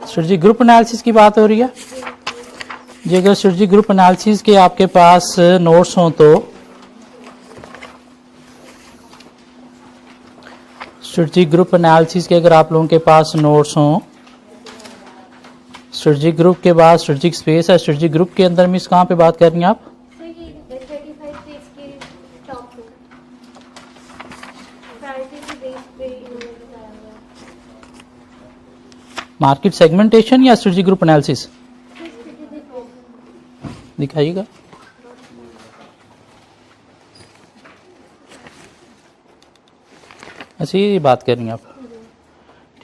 Strategy group analysis की बात हो रही है जी। अगर स्ट्रेटजी ग्रुप एनालिसिस के आपके पास नोट्स हों तो स्ट्रेटजी ग्रुप एनालिसिस के अगर आप लोगों के पास नोट्स हों, स्ट्रेटजी ग्रुप के बाद स्ट्रेटजिक स्पेस है, स्ट्रेटजी ग्रुप के अंदर मिस कहाँ पे बात कर रही हैं आप? मार्केट सेगमेंटेशन या स्ट्रेटजी ग्रुप एनालिसिस दिखाइएगा। ऐसी बात कर रही हैं आप,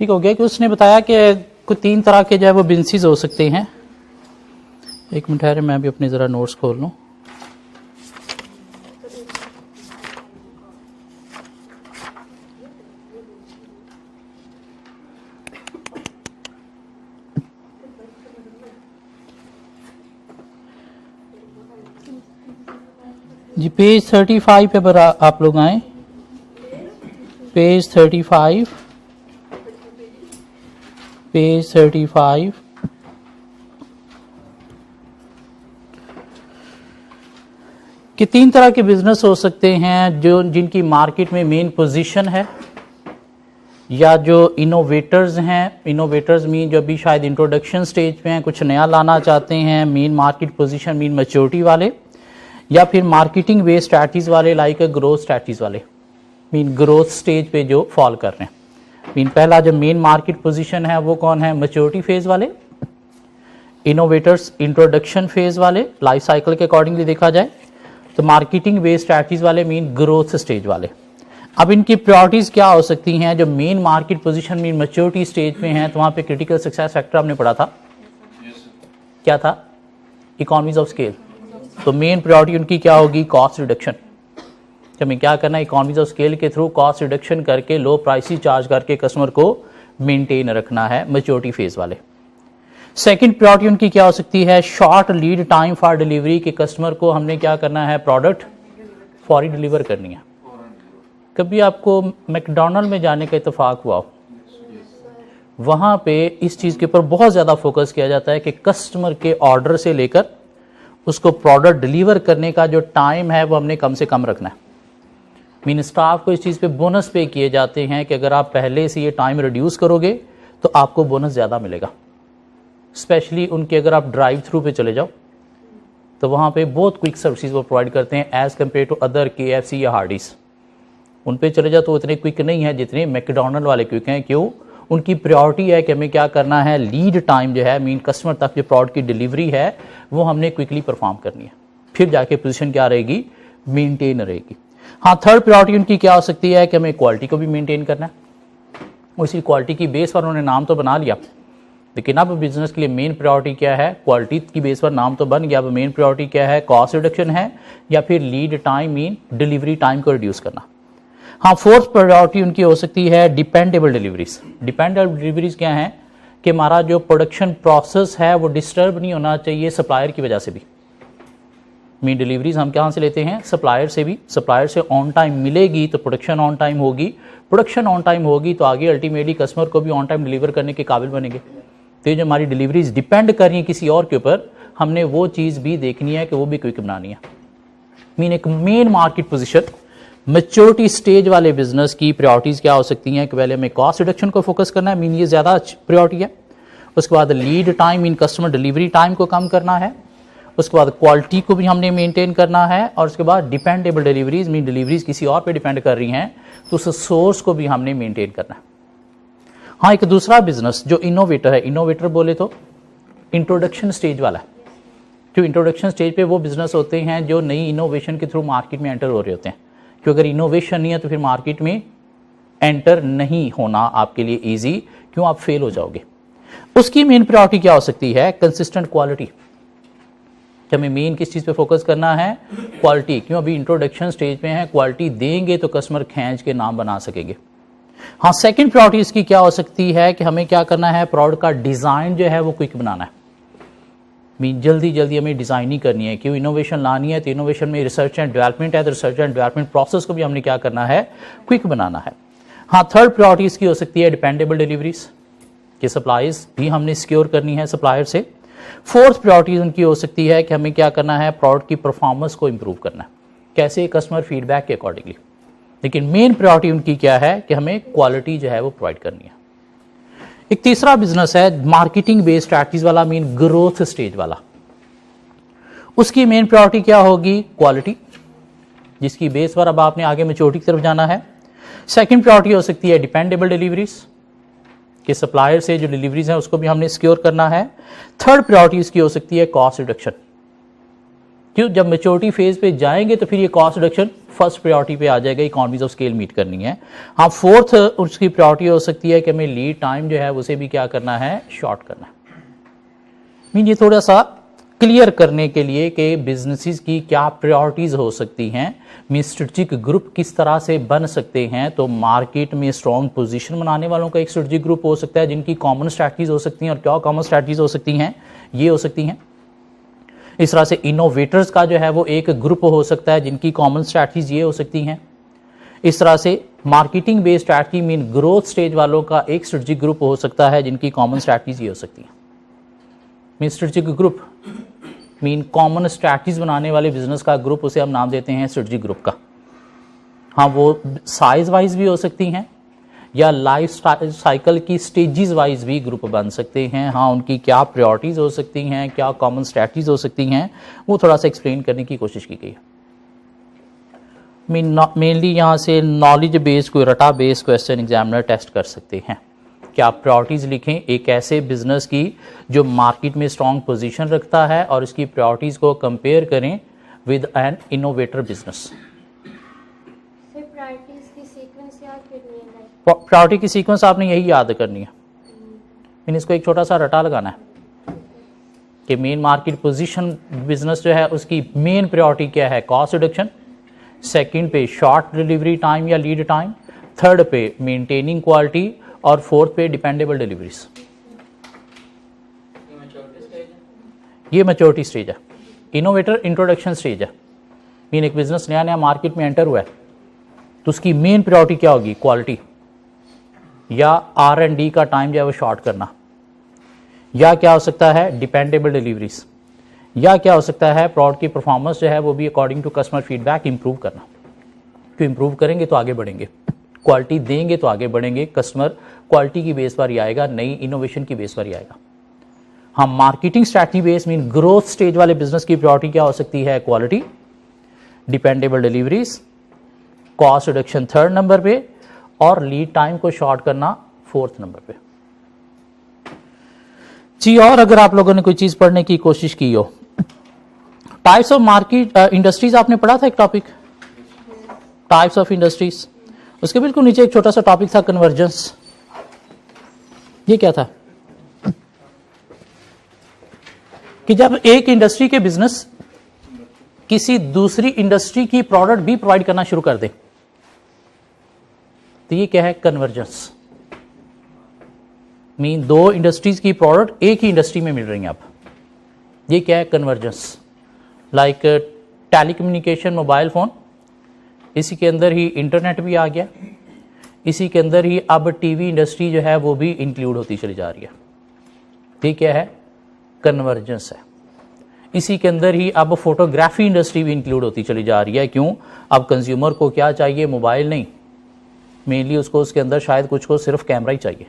ठीक हो गया। कि उसने बताया कि कुछ 3 तरह के जो है वो बिजनेस हो सकते हैं। एक मिनट ठहरे, मैं भी अपने ज़रा नोट्स खोल लूँ। जी पेज 35 पे पर आप लोग आए। पेज 35 कि 3 तरह के बिजनेस हो सकते हैं जो जिनकी मार्केट में मेन पोजीशन है, या जो इनोवेटर्स हैं। इनोवेटर्स मीन जो अभी शायद इंट्रोडक्शन स्टेज पे हैं, कुछ नया लाना चाहते हैं, main market position mean maturity वाले, या फिर मार्केटिंग बेस्ड स्ट्रैटेजीज वाले लाइक ग्रोथ स्ट्रैटेजीज वाले मीन ग्रोथ स्टेज पे जो फॉल कर रहे हैं। मीन पहला जो मेन मार्केट पोजीशन है वो कौन है? मैच्योरिटी फेज वाले, इनोवेटर्स इंट्रोडक्शन फेज वाले, लाइफ साइकिल के अकॉर्डिंगली देखा जाए तो मार्केटिंग बेस्ड स्ट्रैटेजीज वाले मीन ग्रोथ स्टेज वाले। अब इनकी प्रायोरिटीज क्या हो सकती हैं? जो main market position mean maturity stage पे हैं तो वहां पे क्रिटिकल सक्सेस फैक्टर आपने पढ़ा था, क्या था? Economies of scale. तो मेन प्रायोरिटी उनकी क्या होगी? Cost reduction. हमें क्या करना है? इकोनॉमीज ऑफ स्केल के थ्रू कॉस्ट रिडक्शन करके लो प्राइस चार्ज करके कस्टमर को मेंटेन रखना है, मैच्योरिटी फेज वाले। सेकंड प्रायोरिटी उनकी क्या हो सकती है? Short lead time for delivery के कस्टमर को हमने क्या करना है? प्रोडक्ट फौरी डिलीवर करनी है। कभी आपको मैकडॉनल्ड में जाने का इत्तेफाक हुआ हो? वहां पे इस चीज के ऊपर बहुत ज्यादा फोकस किया जाता है कि कस्टमर के ऑर्डर से लेकर उसको प्रोडक्ट डिलीवर करने का जो टाइम है वो हमने कम से कम रखना है। मीन स्टाफ को इस चीज़ पे बोनस पे किए जाते हैं कि अगर आप पहले से ये टाइम रिड्यूस करोगे तो आपको बोनस ज़्यादा मिलेगा। स्पेशली उनके अगर आप ड्राइव थ्रू पे चले जाओ तो वहाँ पे बहुत क्विक सर्विसेज वो प्रोवाइड करते हैं as compare to other KFC या हार्डीज़। उन पे चले जाओ तो उतने क्विक नहीं है जितने मैकडॉनल्ड वाले क्विक हैं। क्यों? उनकी प्रायोरिटी है कि हमें क्या करना है? लीड टाइम जो है मीन कस्टमर तक जो प्रोडक्ट की डिलीवरी है वो हमने क्विकली परफॉर्म करनी है, फिर जाके पोजीशन क्या रहेगी? मेंटेन रहेगी। हाँ, थर्ड प्रायोरिटी उनकी क्या हो सकती है? कि हमें क्वालिटी को भी मेंटेन करना है। उसी क्वालिटी की बेस पर उन्होंने नाम तो बना लिया, लेकिन अब बिजनेस के लिए मेन प्रायोरिटी क्या है? क्वालिटी की बेस पर नाम तो बन गया, अब मेन प्रायोरिटी क्या है? कॉस्ट रिडक्शन है या फिर lead time mean delivery time को रिड्यूस करना। हाँ, फोर्थ प्रायोरिटी उनकी हो सकती है डिपेंडेबल डिलीवरीज। डिपेंडेबल डिलीवरीज क्या है? कि हमारा जो प्रोडक्शन प्रोसेस है वो डिस्टर्ब नहीं होना चाहिए सप्लायर की वजह से भी। मीन डिलीवरीज हम कहाँ से लेते हैं? सप्लायर से भी। सप्लायर से ऑन टाइम मिलेगी तो प्रोडक्शन ऑन टाइम होगी, प्रोडक्शन ऑन टाइम होगी तो आगे अल्टीमेटली कस्टमर को भी ऑन टाइम डिलीवर करने के काबिल बनेंगे। तो ये जो हमारी डिलीवरीज डिपेंड कर रही है किसी और के ऊपर, हमने वो चीज़ भी देखनी है कि वो भी क्विक बनानी है। मीन एक main market position maturity stage वाले बिजनेस की प्रायोरिटीज क्या हो सकती हैं? कि पहले हमें कॉस्ट रिडक्शन को फोकस करना है, मीन ये ज़्यादा प्रायोरिटी है। उसके बाद lead time mean customer delivery time को कम करना है। उसके बाद क्वालिटी को भी हमने मेंटेन करना है। और उसके बाद डिपेंडेबल डिलीवरीज मीन डिलीवरीज किसी और पे डिपेंड कर रही हैं तो उस सोर्स को भी हमने मेंटेन करना है। हाँ, एक दूसरा बिजनेस जो इनोवेटर है, इनोवेटर बोले तो इंट्रोडक्शन स्टेज वाला है। जो इंट्रोडक्शन स्टेज पे वो बिजनेस होते हैं जो नई इनोवेशन के थ्रू मार्केट में एंटर हो रहे होते हैं। क्योंकि अगर इनोवेशन नहीं है तो फिर मार्केट में एंटर नहीं होना आपके लिए ईजी, क्यों? आप फेल हो जाओगे। उसकी मेन प्रायोरिटी क्या हो सकती है? Consistent quality. हमें मेन किस चीज़ पे फोकस करना है? क्वालिटी। क्यों? अभी इंट्रोडक्शन स्टेज पे है, क्वालिटी देंगे तो कस्टमर खींच के नाम बना सकेंगे। हाँ, सेकंड प्रायोरिटी इसकी क्या हो सकती है? कि हमें क्या करना है? प्रोडक्ट का डिज़ाइन जो है वो क्विक बनाना है। मीन जल्दी जल्दी हमें डिज़ाइन ही करनी है। क्यों? इनोवेशन लानी है तो इनोवेशन में रिसर्च एंड डेवलपमेंट है, तो रिसर्च एंड डेवलपमेंट प्रोसेस को भी हमने क्या करना है? क्विक बनाना है। हाँ, थर्ड प्रायोरिटी इसकी हो सकती है डिपेंडेबल डिलीवरीज। कि सप्लाईज भी हमने सिक्योर करनी है सप्लायर से। फोर्थ प्रायोरिटी उनकी हो सकती है कि हमें क्या करना है, प्रोडक्ट की परफॉर्मेंस को इंप्रूव करना है, कैसे कस्टमर फीडबैक के अकॉर्डिंगली। लेकिन मेन प्रायोरिटी उनकी क्या है कि हमें क्वालिटी जो है वो प्रोवाइड करनी है। एक तीसरा बिजनेस है मार्केटिंग बेस्ड स्ट्रैटेजीज वाला, मीन ग्रोथ स्टेज वाला। उसकी मेन प्रायोरिटी क्या होगी, क्वालिटी, जिसकी बेस पर अब आपने आगे मैच्योरिटी की तरफ जाना है। सेकंड प्रायोरिटी हो सकती है डिपेंडेबल डिलीवरीज, कि सप्लायर से जो डिलीवरीज हैं उसको भी हमने सिक्योर करना है। थर्ड प्रायोरिटी इसकी हो सकती है कॉस्ट रिडक्शन, क्यों, जब मैच्योरिटी फेज पे जाएंगे तो फिर ये कॉस्ट रिडक्शन फर्स्ट प्रायोरिटी पे आ जाएगा, इकोनॉमीज ऑफ स्केल मीट करनी है। हाँ, फोर्थ उसकी प्रायोरिटी हो सकती है कि हमें लीड टाइम जो है उसे भी क्या करना है, शॉर्ट करना है। मीन ये थोड़ा सा क्लियर करने के लिए कि बिजनेसेस की क्या प्रायोरिटीज हो सकती हैं, मीन स्ट्रेटेजिक ग्रुप किस तरह से बन सकते हैं। तो मार्केट में स्ट्रॉन्ग पोजीशन बनाने वालों का एक स्ट्रेटेजिक ग्रुप हो सकता है, जिनकी कॉमन स्ट्रैटेजीज हो सकती हैं। और क्या कॉमन स्ट्रैटेजीज हो सकती हैं, ये हो सकती हैं। इस तरह से इनोवेटर्स का जो है वो एक ग्रुप हो सकता है, जिनकी कॉमन स्ट्रैटेजीज ये हो सकती हैं। इस तरह से marketing based strategy mean growth stage वालों का एक स्ट्रेटेजिक ग्रुप हो सकता है, जिनकी कॉमन स्ट्रैटेजीज ये हो सकती हैं। Mean strategic group mean common strategies बनाने वाले बिजनेस का ग्रुप, उसे हम नाम देते हैं स्ट्रेटेजिक ग्रुप का। हाँ, वो साइज वाइज भी हो सकती हैं या लाइफ साइकिल की स्टेजेस वाइज भी ग्रुप बन सकते हैं। हाँ, उनकी क्या प्रायोरिटीज हो सकती हैं, क्या कॉमन स्ट्रैटेजीज हो सकती हैं, वो थोड़ा सा एक्सप्लेन करने की कोशिश की गई है। मेनली यहाँ से नॉलेज बेस्ड कोई रटा बेस्ड क्वेश्चन एग्जामिनर टेस्ट कर सकते हैं। क्या प्रायोरिटीज लिखें एक ऐसे बिजनेस की जो मार्केट में स्ट्रॉन्ग पोजीशन रखता है, और इसकी प्रायोरिटीज को कंपेयर करें with N innovator business. Priority की सीक्वेंस आपने यही याद करनी है। मीन इसको एक छोटा सा रटा लगाना है कि मेन मार्केट पोजीशन बिजनेस जो है उसकी मेन प्रायोरिटी क्या है, कॉस्ट रिडक्शन। सेकंड पे शॉर्ट डिलीवरी टाइम या लीड टाइम। थर्ड पे मेंटेनिंग क्वालिटी। और फोर्थ पे डिपेंडेबल डिलीवरीज। ये मैच्योरिटी स्टेज है। इनोवेटर इंट्रोडक्शन स्टेज है। मीन एक बिजनेस नया नया मार्केट में एंटर हुआ है तो उसकी मेन प्रायोरिटी क्या होगी, क्वालिटी, या R&D का टाइम जो है वो शॉर्ट करना, या क्या हो सकता है डिपेंडेबल डिलीवरीज, या क्या हो सकता है प्रोडक्ट की परफॉर्मेंस जो है वो भी according to customer feedback improve करना। क्यों इंप्रूव करेंगे तो आगे बढ़ेंगे, क्वालिटी देंगे तो आगे बढ़ेंगे। कस्टमर क्वालिटी की बेस पर ही आएगा, नई इनोवेशन की बेस पर ही आएगा। हम marketing strategy base mean growth stage वाले बिजनेस की प्रायोरिटी क्या हो सकती है, quality, dependable deliveries, cost reduction third number पे, और लीड टाइम को शॉर्ट करना फोर्थ नंबर पे। जी, और अगर आप लोगों ने कोई चीज पढ़ने की कोशिश की हो, टाइप्स ऑफ मार्केट इंडस्ट्रीज आपने पढ़ा था एक टॉपिक, टाइप्स ऑफ इंडस्ट्रीज। उसके बिल्कुल नीचे एक छोटा सा टॉपिक था कन्वर्जेंस। ये क्या था कि जब एक इंडस्ट्री के बिजनेस किसी दूसरी इंडस्ट्री की प्रोडक्ट भी प्रोवाइड करना शुरू कर दे तो ये क्या है, कन्वर्जेंस। मीन दो इंडस्ट्रीज की प्रोडक्ट एक ही इंडस्ट्री में मिल रही हैं अब, ये क्या है, convergence. Like telecommunication, mobile phone, इसी के अंदर ही इंटरनेट भी आ गया, इसी के अंदर ही अब टीवी इंडस्ट्री जो है वो भी इंक्लूड होती चली जा रही है। ये क्या है, कन्वर्जेंस है। इसी के अंदर ही अब फोटोग्राफी इंडस्ट्री भी इंक्लूड होती चली जा रही है। क्यों, अब कंज्यूमर को क्या चाहिए, मोबाइल नहीं, मेनली उसको उसके अंदर शायद कुछ को सिर्फ कैमरा ही चाहिए।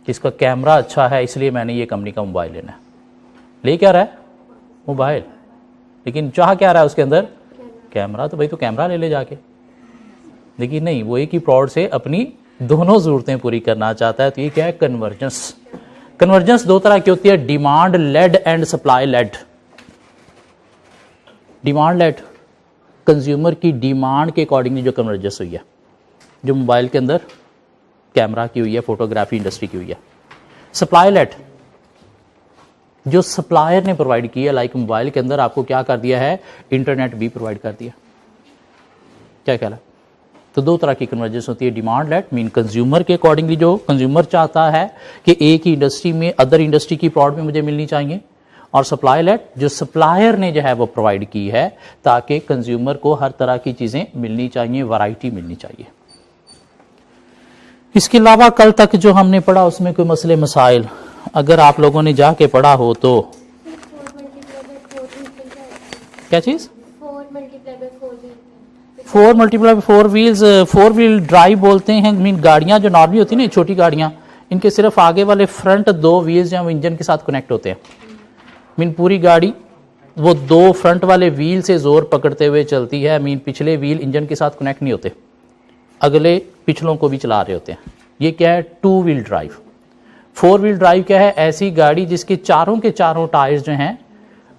इसका कैमरा अच्छा है इसलिए मैंने ये कंपनी का मोबाइल लेना है। ले क्या रहा है, मोबाइल, लेकिन चाह क्या रहा है उसके अंदर, कैमरा। तो भाई तो कैमरा ले ले जाके, लेकिन नहीं, वो एक ही प्रोडक्ट से अपनी दोनों जरूरतें पूरी करना चाहता है। तो ये क्या है, कन्वर्जेंस। कन्वर्जेंस दो तरह की होती है, demand led and supply led. Demand led, consumer की डिमांड के अकॉर्डिंगली जो कन्वर्जेंस हुई है, जो मोबाइल के अंदर कैमरा की हुई है, फोटोग्राफी इंडस्ट्री की हुई है। सप्लाई लेड, जो सप्लायर ने प्रोवाइड किया, लाइक मोबाइल के अंदर आपको क्या कर दिया है, इंटरनेट भी प्रोवाइड कर दिया। क्या ख्याल है? तो दो तरह की कन्वर्जेंस होती है, डिमांड लेड मीन कंज्यूमर के अकॉर्डिंगली जो कंज्यूमर चाहता है कि एक ही इंडस्ट्री में अदर इंडस्ट्री की प्रोडक्ट भी मुझे मिलनी चाहिए, और सप्लाई लेड जो सप्लायर ने जो है वो प्रोवाइड की है ताकि कंज्यूमर को हर तरह की चीजें मिलनी चाहिए, वैरायटी मिलनी चाहिए। इसके अलावा कल तक जो हमने पढ़ा उसमें कोई मसले मसाइल अगर आप लोगों ने जाके पढ़ा हो तो क्या चीज़ 4 multiply by 4 wheels 4 wheel drive बोलते हैं। मीन गाड़ियां जो नॉर्मली होती है ना छोटी गाड़ियां, इनके सिर्फ आगे वाले फ्रंट 2 व्हील्स जो इंजन के साथ कनेक्ट होते हैं। मीन पूरी गाड़ी वो 2 फ्रंट वाले व्हील से जोर पकड़ते हुए चलती है। मीन पिछले व्हील इंजन के साथ कनेक्ट नहीं होते, अगले पिछलों को भी चला रहे होते हैं। ये क्या है? 2 व्हील ड्राइव। 4 व्हील ड्राइव क्या है? ऐसी गाड़ी जिसके चारों के चारों टायर्स जो हैं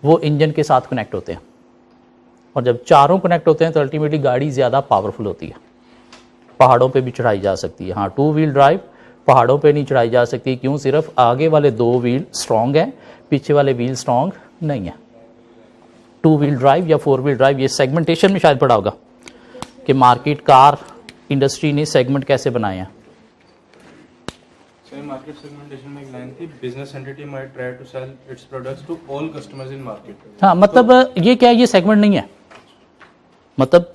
वो इंजन के साथ कनेक्ट होते हैं, और जब चारों कनेक्ट होते हैं तो अल्टीमेटली गाड़ी ज़्यादा पावरफुल होती है, पहाड़ों पे भी चढ़ाई जा सकती है। हाँ, 2 व्हील ड्राइव पहाड़ों पे नहीं चढ़ाई जा सकती। क्यों? सिर्फ आगे वाले 2 व्हील स्ट्रॉन्ग हैं, पीछे वाले व्हील स्ट्रॉन्ग नहीं है। 2 व्हील ड्राइव या 4 व्हील ड्राइव, ये सेगमेंटेशन में शायद पढ़ा होगा कि मार्केट कार इंडस्ट्री ने सेगमेंट कैसे बनाए हैं। मार्केट सेगमेंटेशन में एक लाइन थी, business entity might try to sell its products to all customers in market. हाँ, मतलब ये क्या है? ये सेगमेंट नहीं है। मतलब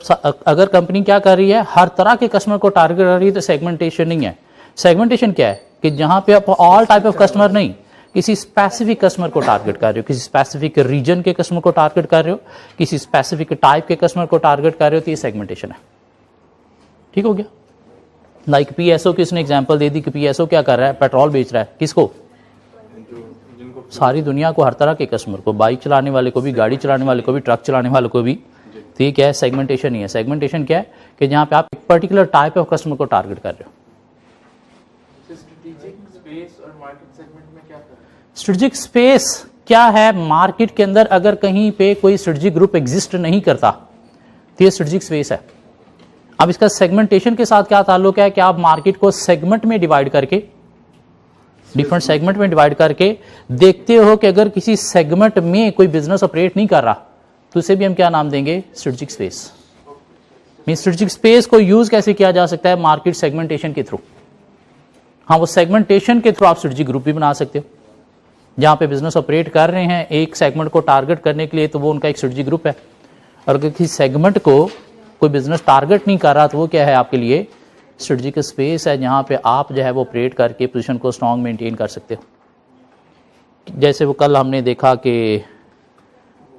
अगर कंपनी क्या कर रही है, हर तरह के कस्टमर को टारगेट कर रही है तो सेगमेंटेशन नहीं है। सेगमेंटेशन क्या है कि जहां पे आप ऑल टाइप ऑफ कस्टमर नहीं, किसी स्पेसिफिक कस्टमर को टारगेट कर रहे हो, किसी स्पेसिफिक रीजन के कस्टमर को टारगेट कर रहे हो, किसी स्पेसिफिक टाइप के कस्टमर को टारगेट कर रहे हो, तो ये सेगमेंटेशन है। ठीक हो गया? लाइक पीएसओ की उसने एग्जांपल दे दी कि पीएसओ क्या कर रहा है? पेट्रोल बेच रहा है। किसको? सारी दुनिया को, हर तरह के कस्टमर को, बाइक चलाने वाले को भी, गाड़ी चलाने वाले को भी, ट्रक चलाने वाले को भी। तो ये क्या है? सेगमेंटेशन ही है। सेगमेंटेशन क्या है कि जहां पे आप एक पर्टिकुलर टाइप ऑफ कस्टमर को टारगेट कर रहे हो। स्ट्रेटेजिक स्पेस क्या है? मार्केट के अंदर अगर कहीं पे कोई स्ट्रेटेजिक ग्रुप एग्जिस्ट नहीं करता तो ये स्ट्रेटेजिक स्पेस है। अब इसका सेगमेंटेशन के साथ क्या ताल्लुक है कि आप मार्केट को सेगमेंट में डिवाइड करके, डिफरेंट सेगमेंट में डिवाइड करके देखते हो कि अगर किसी सेगमेंट में कोई बिजनेस ऑपरेट नहीं कर रहा तो उसे भी हम क्या नाम देंगे? Strategic space. Mean strategic space को यूज कैसे किया जा सकता है? मार्केट सेगमेंटेशन के थ्रू। हाँ, वो सेगमेंटेशन के थ्रू आप स्ट्रेटेजिक ग्रुप भी बना सकते हो। जहां पे बिजनेस ऑपरेट कर रहे हैं एक सेगमेंट को टारगेट करने के लिए, तो वो उनका एक स्ट्रेटेजिक ग्रुप है। और अगर किसी सेगमेंट को कोई बिजनेस टारगेट नहीं कर रहा तो वो क्या है? आपके लिए स्ट्रेटेजिक स्पेस है, जहां पे आप जो है वो ऑपरेट करके पोजीशन को स्ट्रांग मेंटेन कर सकते हो। जैसे वो कल हमने देखा कि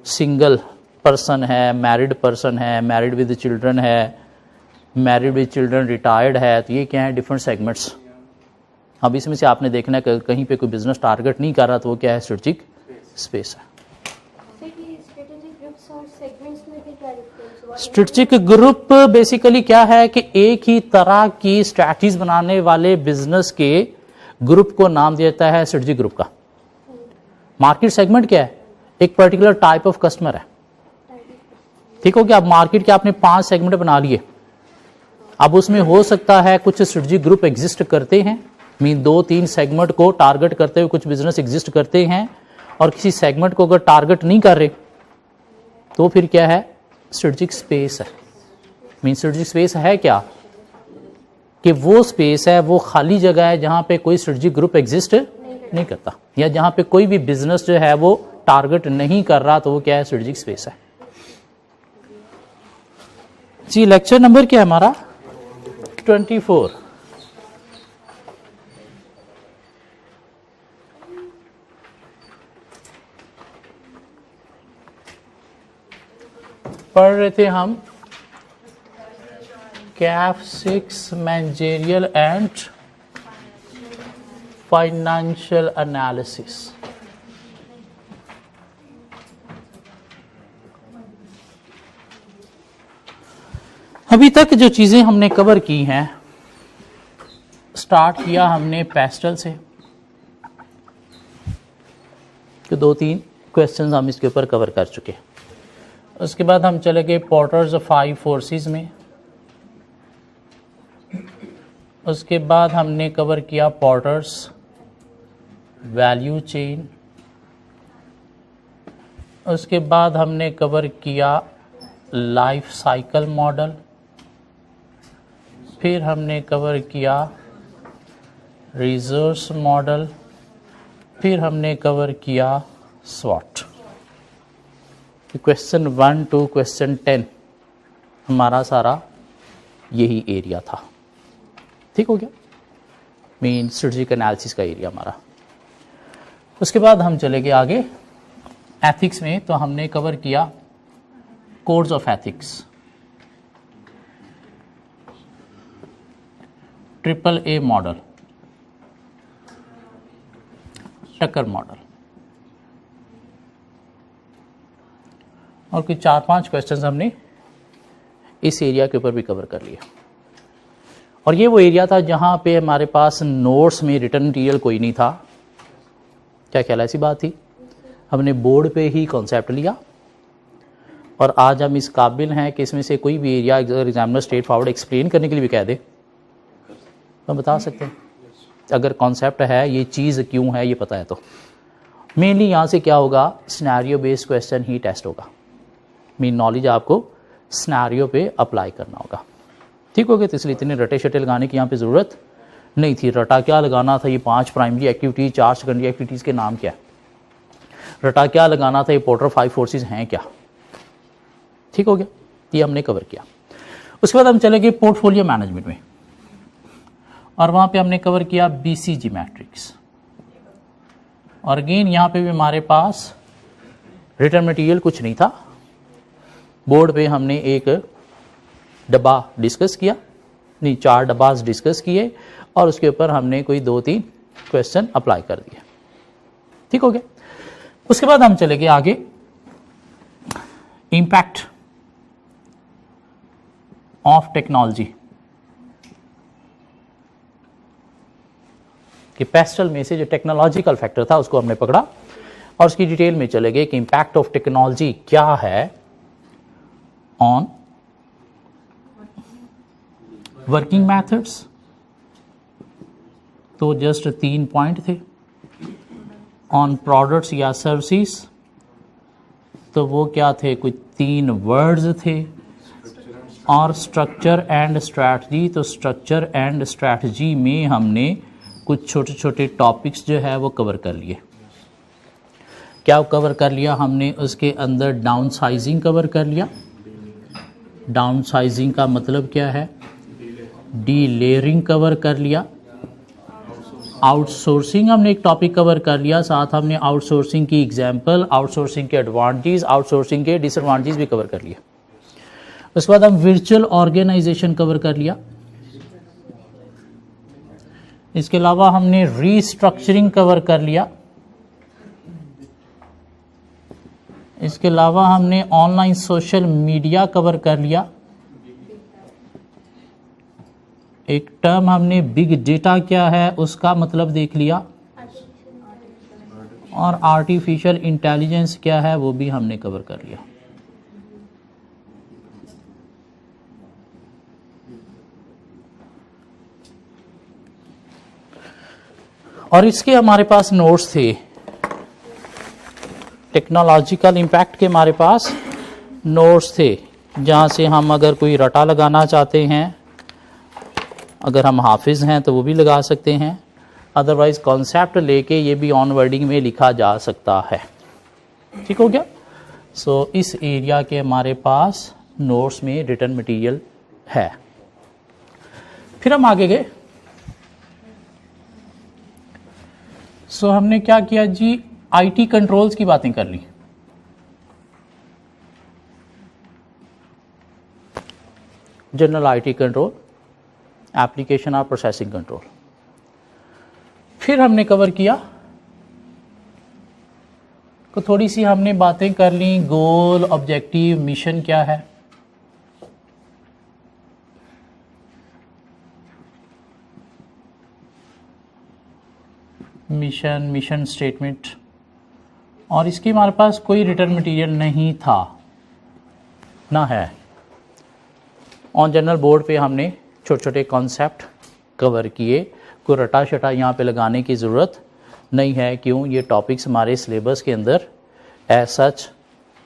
सिंगल पर्सन है, मैरिड पर्सन है, मैरिड विद चिल्ड्रन है, मैरिड विद चिल्ड्रन रिटायर्ड है, तो ये क्या है? Different segments. अब इसमें से आपने देखना है कि कहीं पे कोई बिजनेस टारगेट नहीं कर रहा तो वो क्या है? स्ट्रेटेजिक स्पेस है। स्ट्रेटेजिक ग्रुप बेसिकली क्या है कि एक ही तरह की स्ट्रैटेजीज बनाने वाले बिजनेस के ग्रुप को नाम दिया जाता है स्ट्रेटेजिक ग्रुप का। मार्केट सेगमेंट क्या है? एक पर्टिकुलर टाइप ऑफ कस्टमर है। ठीक हो गया? अब मार्केट के आपने 5 सेगमेंट बना लिए। अब उसमें हो सकता है कुछ स्ट्रेटेजिक ग्रुप एग्जिस्ट करते हैं, मीन 2-3 सेगमेंट को टारगेट करते हुए कुछ बिजनेस एग्जिस्ट करते हैं, और किसी सेगमेंट को अगर टारगेट नहीं कर रहे तो फिर क्या है? स्ट्रेटेजिक स्पेस है। मीन स्ट्रेटेजिक स्पेस है क्या? कि वो स्पेस है, वो खाली जगह है जहां पे कोई स्ट्रेटेजिक ग्रुप एग्जिस्ट नहीं करता, या जहां पे कोई भी बिजनेस जो है वो टारगेट नहीं कर रहा, तो वो क्या है? स्ट्रेटेजिक स्पेस है। जी, लेक्चर नंबर क्या है हमारा? 24। पढ़ रहे थे हम Kaif 6 managerial and financial analysis. अभी तक जो चीजें हमने कवर की हैं, स्टार्ट किया हमने पेस्टल से, तो 2-3 क्वेश्चंस हम इसके ऊपर कवर कर चुके हैं। उसके बाद हम चले गए पोर्टर्स ऑफ 5 फोर्सेस में। उसके बाद हमने कवर किया पोर्टर्स वैल्यू चेन। उसके बाद हमने कवर किया लाइफ साइकिल मॉडल। फिर हमने कवर किया रिजर्व्स मॉडल। फिर हमने कवर किया स्वॉट। क्वेश्चन 1 to क्वेश्चन 10 हमारा सारा यही एरिया था। ठीक हो गया? मीन स्ट्रेटेजिक एनालिसिस का एरिया हमारा। उसके बाद हम चले गए आगे एथिक्स में, तो हमने कवर किया codes of ethics, AAA model, टक्कर मॉडल, और कुछ 4-5 क्वेश्चंस हमने इस एरिया के ऊपर भी कवर कर लिया। और ये वो एरिया था जहाँ पे हमारे पास नोट्स में रिटर्न मटीरियल कोई नहीं था। क्या ख्याल, ऐसी बात थी? हमने बोर्ड पे ही कॉन्सेप्ट लिया और आज हम इस काबिल हैं कि इसमें से कोई भी एरिया अगर एग्जामिनर स्ट्रेट फॉरवर्ड एक्सप्लेन करने के लिए भी कह दे तो हम बता सकते हैं, अगर कॉन्सेप्ट है, ये चीज़ क्यों है, ये पता है। तो मेनली यहाँ से क्या होगा, सिनेरियो बेस्ड क्वेश्चन ही टेस्ट होगा। मेन नॉलेज आपको सिनेरियो पे अप्लाई करना होगा, ठीक हो गया। तो इसलिए इतने रटे शटे लगाने की यहाँ पे ज़रूरत नहीं थी। रटा क्या लगाना था, ये 5 प्राइमरी एक्टिविटीज़, 4 सेकेंडरी एक्टिविटीज़ के नाम क्या है, रटा क्या लगाना था, ये पोर्टर 5 फोर्सेस हैं क्या, ठीक हो गया। ये हमने कवर किया। उसके बाद हम चले गए पोर्टफोलियो मैनेजमेंट में, और वहाँ पे हमने कवर किया BCG मैट्रिक्स। और अगेन यहाँ पे भी हमारे पास रिटर्न मटेरियल कुछ नहीं था। बोर्ड पे हमने एक डब्बा डिस्कस किया, नहीं 4 डब्बा डिस्कस किए, और उसके ऊपर हमने कोई 2-3 क्वेश्चन अप्लाई कर दिए, ठीक हो गया। उसके बाद हम चले गए आगे इम्पैक्ट ऑफ टेक्नोलॉजी कि पेस्टल में से जो टेक्नोलॉजिकल फैक्टर था उसको हमने पकड़ा और उसकी डिटेल में चले गए कि इम्पैक्ट ऑफ टेक्नोलॉजी क्या है ऑन वर्किंग मेथड्स। तो जस्ट 3 पॉइंट थे। ऑन प्रोडक्ट्स या सर्विसेज, तो वो क्या थे, कुछ 3 वर्ड्स थे। और स्ट्रक्चर एंड स्ट्रैटेजी, तो स्ट्रक्चर एंड स्ट्रैटेजी में हमने कुछ छोटे छोटे टॉपिक्स जो है वो कवर कर लिए। क्या कवर कर लिया हमने, उसके अंदर डाउन साइजिंग कवर कर लिया। डाउन साइजिंग का मतलब क्या है, डी लेयरिंग कवर कर लिया। आउटसोर्सिंग हमने एक टॉपिक कवर कर लिया, साथ हमने आउटसोर्सिंग की एग्जांपल, आउटसोर्सिंग के एडवांटेज, आउटसोर्सिंग के डिसएडवांटेज भी कवर कर लिया। उसके बाद हम वर्चुअल ऑर्गेनाइजेशन कवर कर लिया। इसके अलावा हमने रीस्ट्रक्चरिंग कवर कर लिया। इसके अलावा हमने ऑनलाइन सोशल मीडिया कवर कर लिया। एक टर्म हमने बिग डेटा क्या है उसका मतलब देख लिया, और आर्टिफिशियल इंटेलिजेंस क्या है वो भी हमने कवर कर लिया। और इसके हमारे पास नोट्स थे। टेक्नोलॉजिकल इम्पैक्ट के हमारे पास नोट्स थे, जहाँ से हम अगर कोई रटा लगाना चाहते हैं, अगर हम हाफिज़ हैं तो वो भी लगा सकते हैं, अदरवाइज़ कॉन्सेप्ट लेके ये भी ऑन वर्डिंग में लिखा जा सकता है, ठीक हो गया। सो इस एरिया के हमारे पास नोट्स में रिटन मटेरियल है। फिर हम आगे गए। सो हमने क्या किया जी, आईटी कंट्रोल्स की बातें कर ली। जनरल आईटी कंट्रोल, एप्लीकेशन और प्रोसेसिंग कंट्रोल। फिर हमने कवर किया तो थोड़ी सी हमने बातें कर ली, गोल, ऑब्जेक्टिव, मिशन क्या है। मिशन स्टेटमेंट, और इसकी हमारे पास कोई रिटर्न मटेरियल नहीं था ना है। ऑन जनरल बोर्ड पे हमने छोटे छोटे कॉन्सेप्ट कवर किए, कोई रटा शटा यहाँ पे लगाने की ज़रूरत नहीं है। क्यों, ये टॉपिक्स हमारे सिलेबस के अंदर एज सच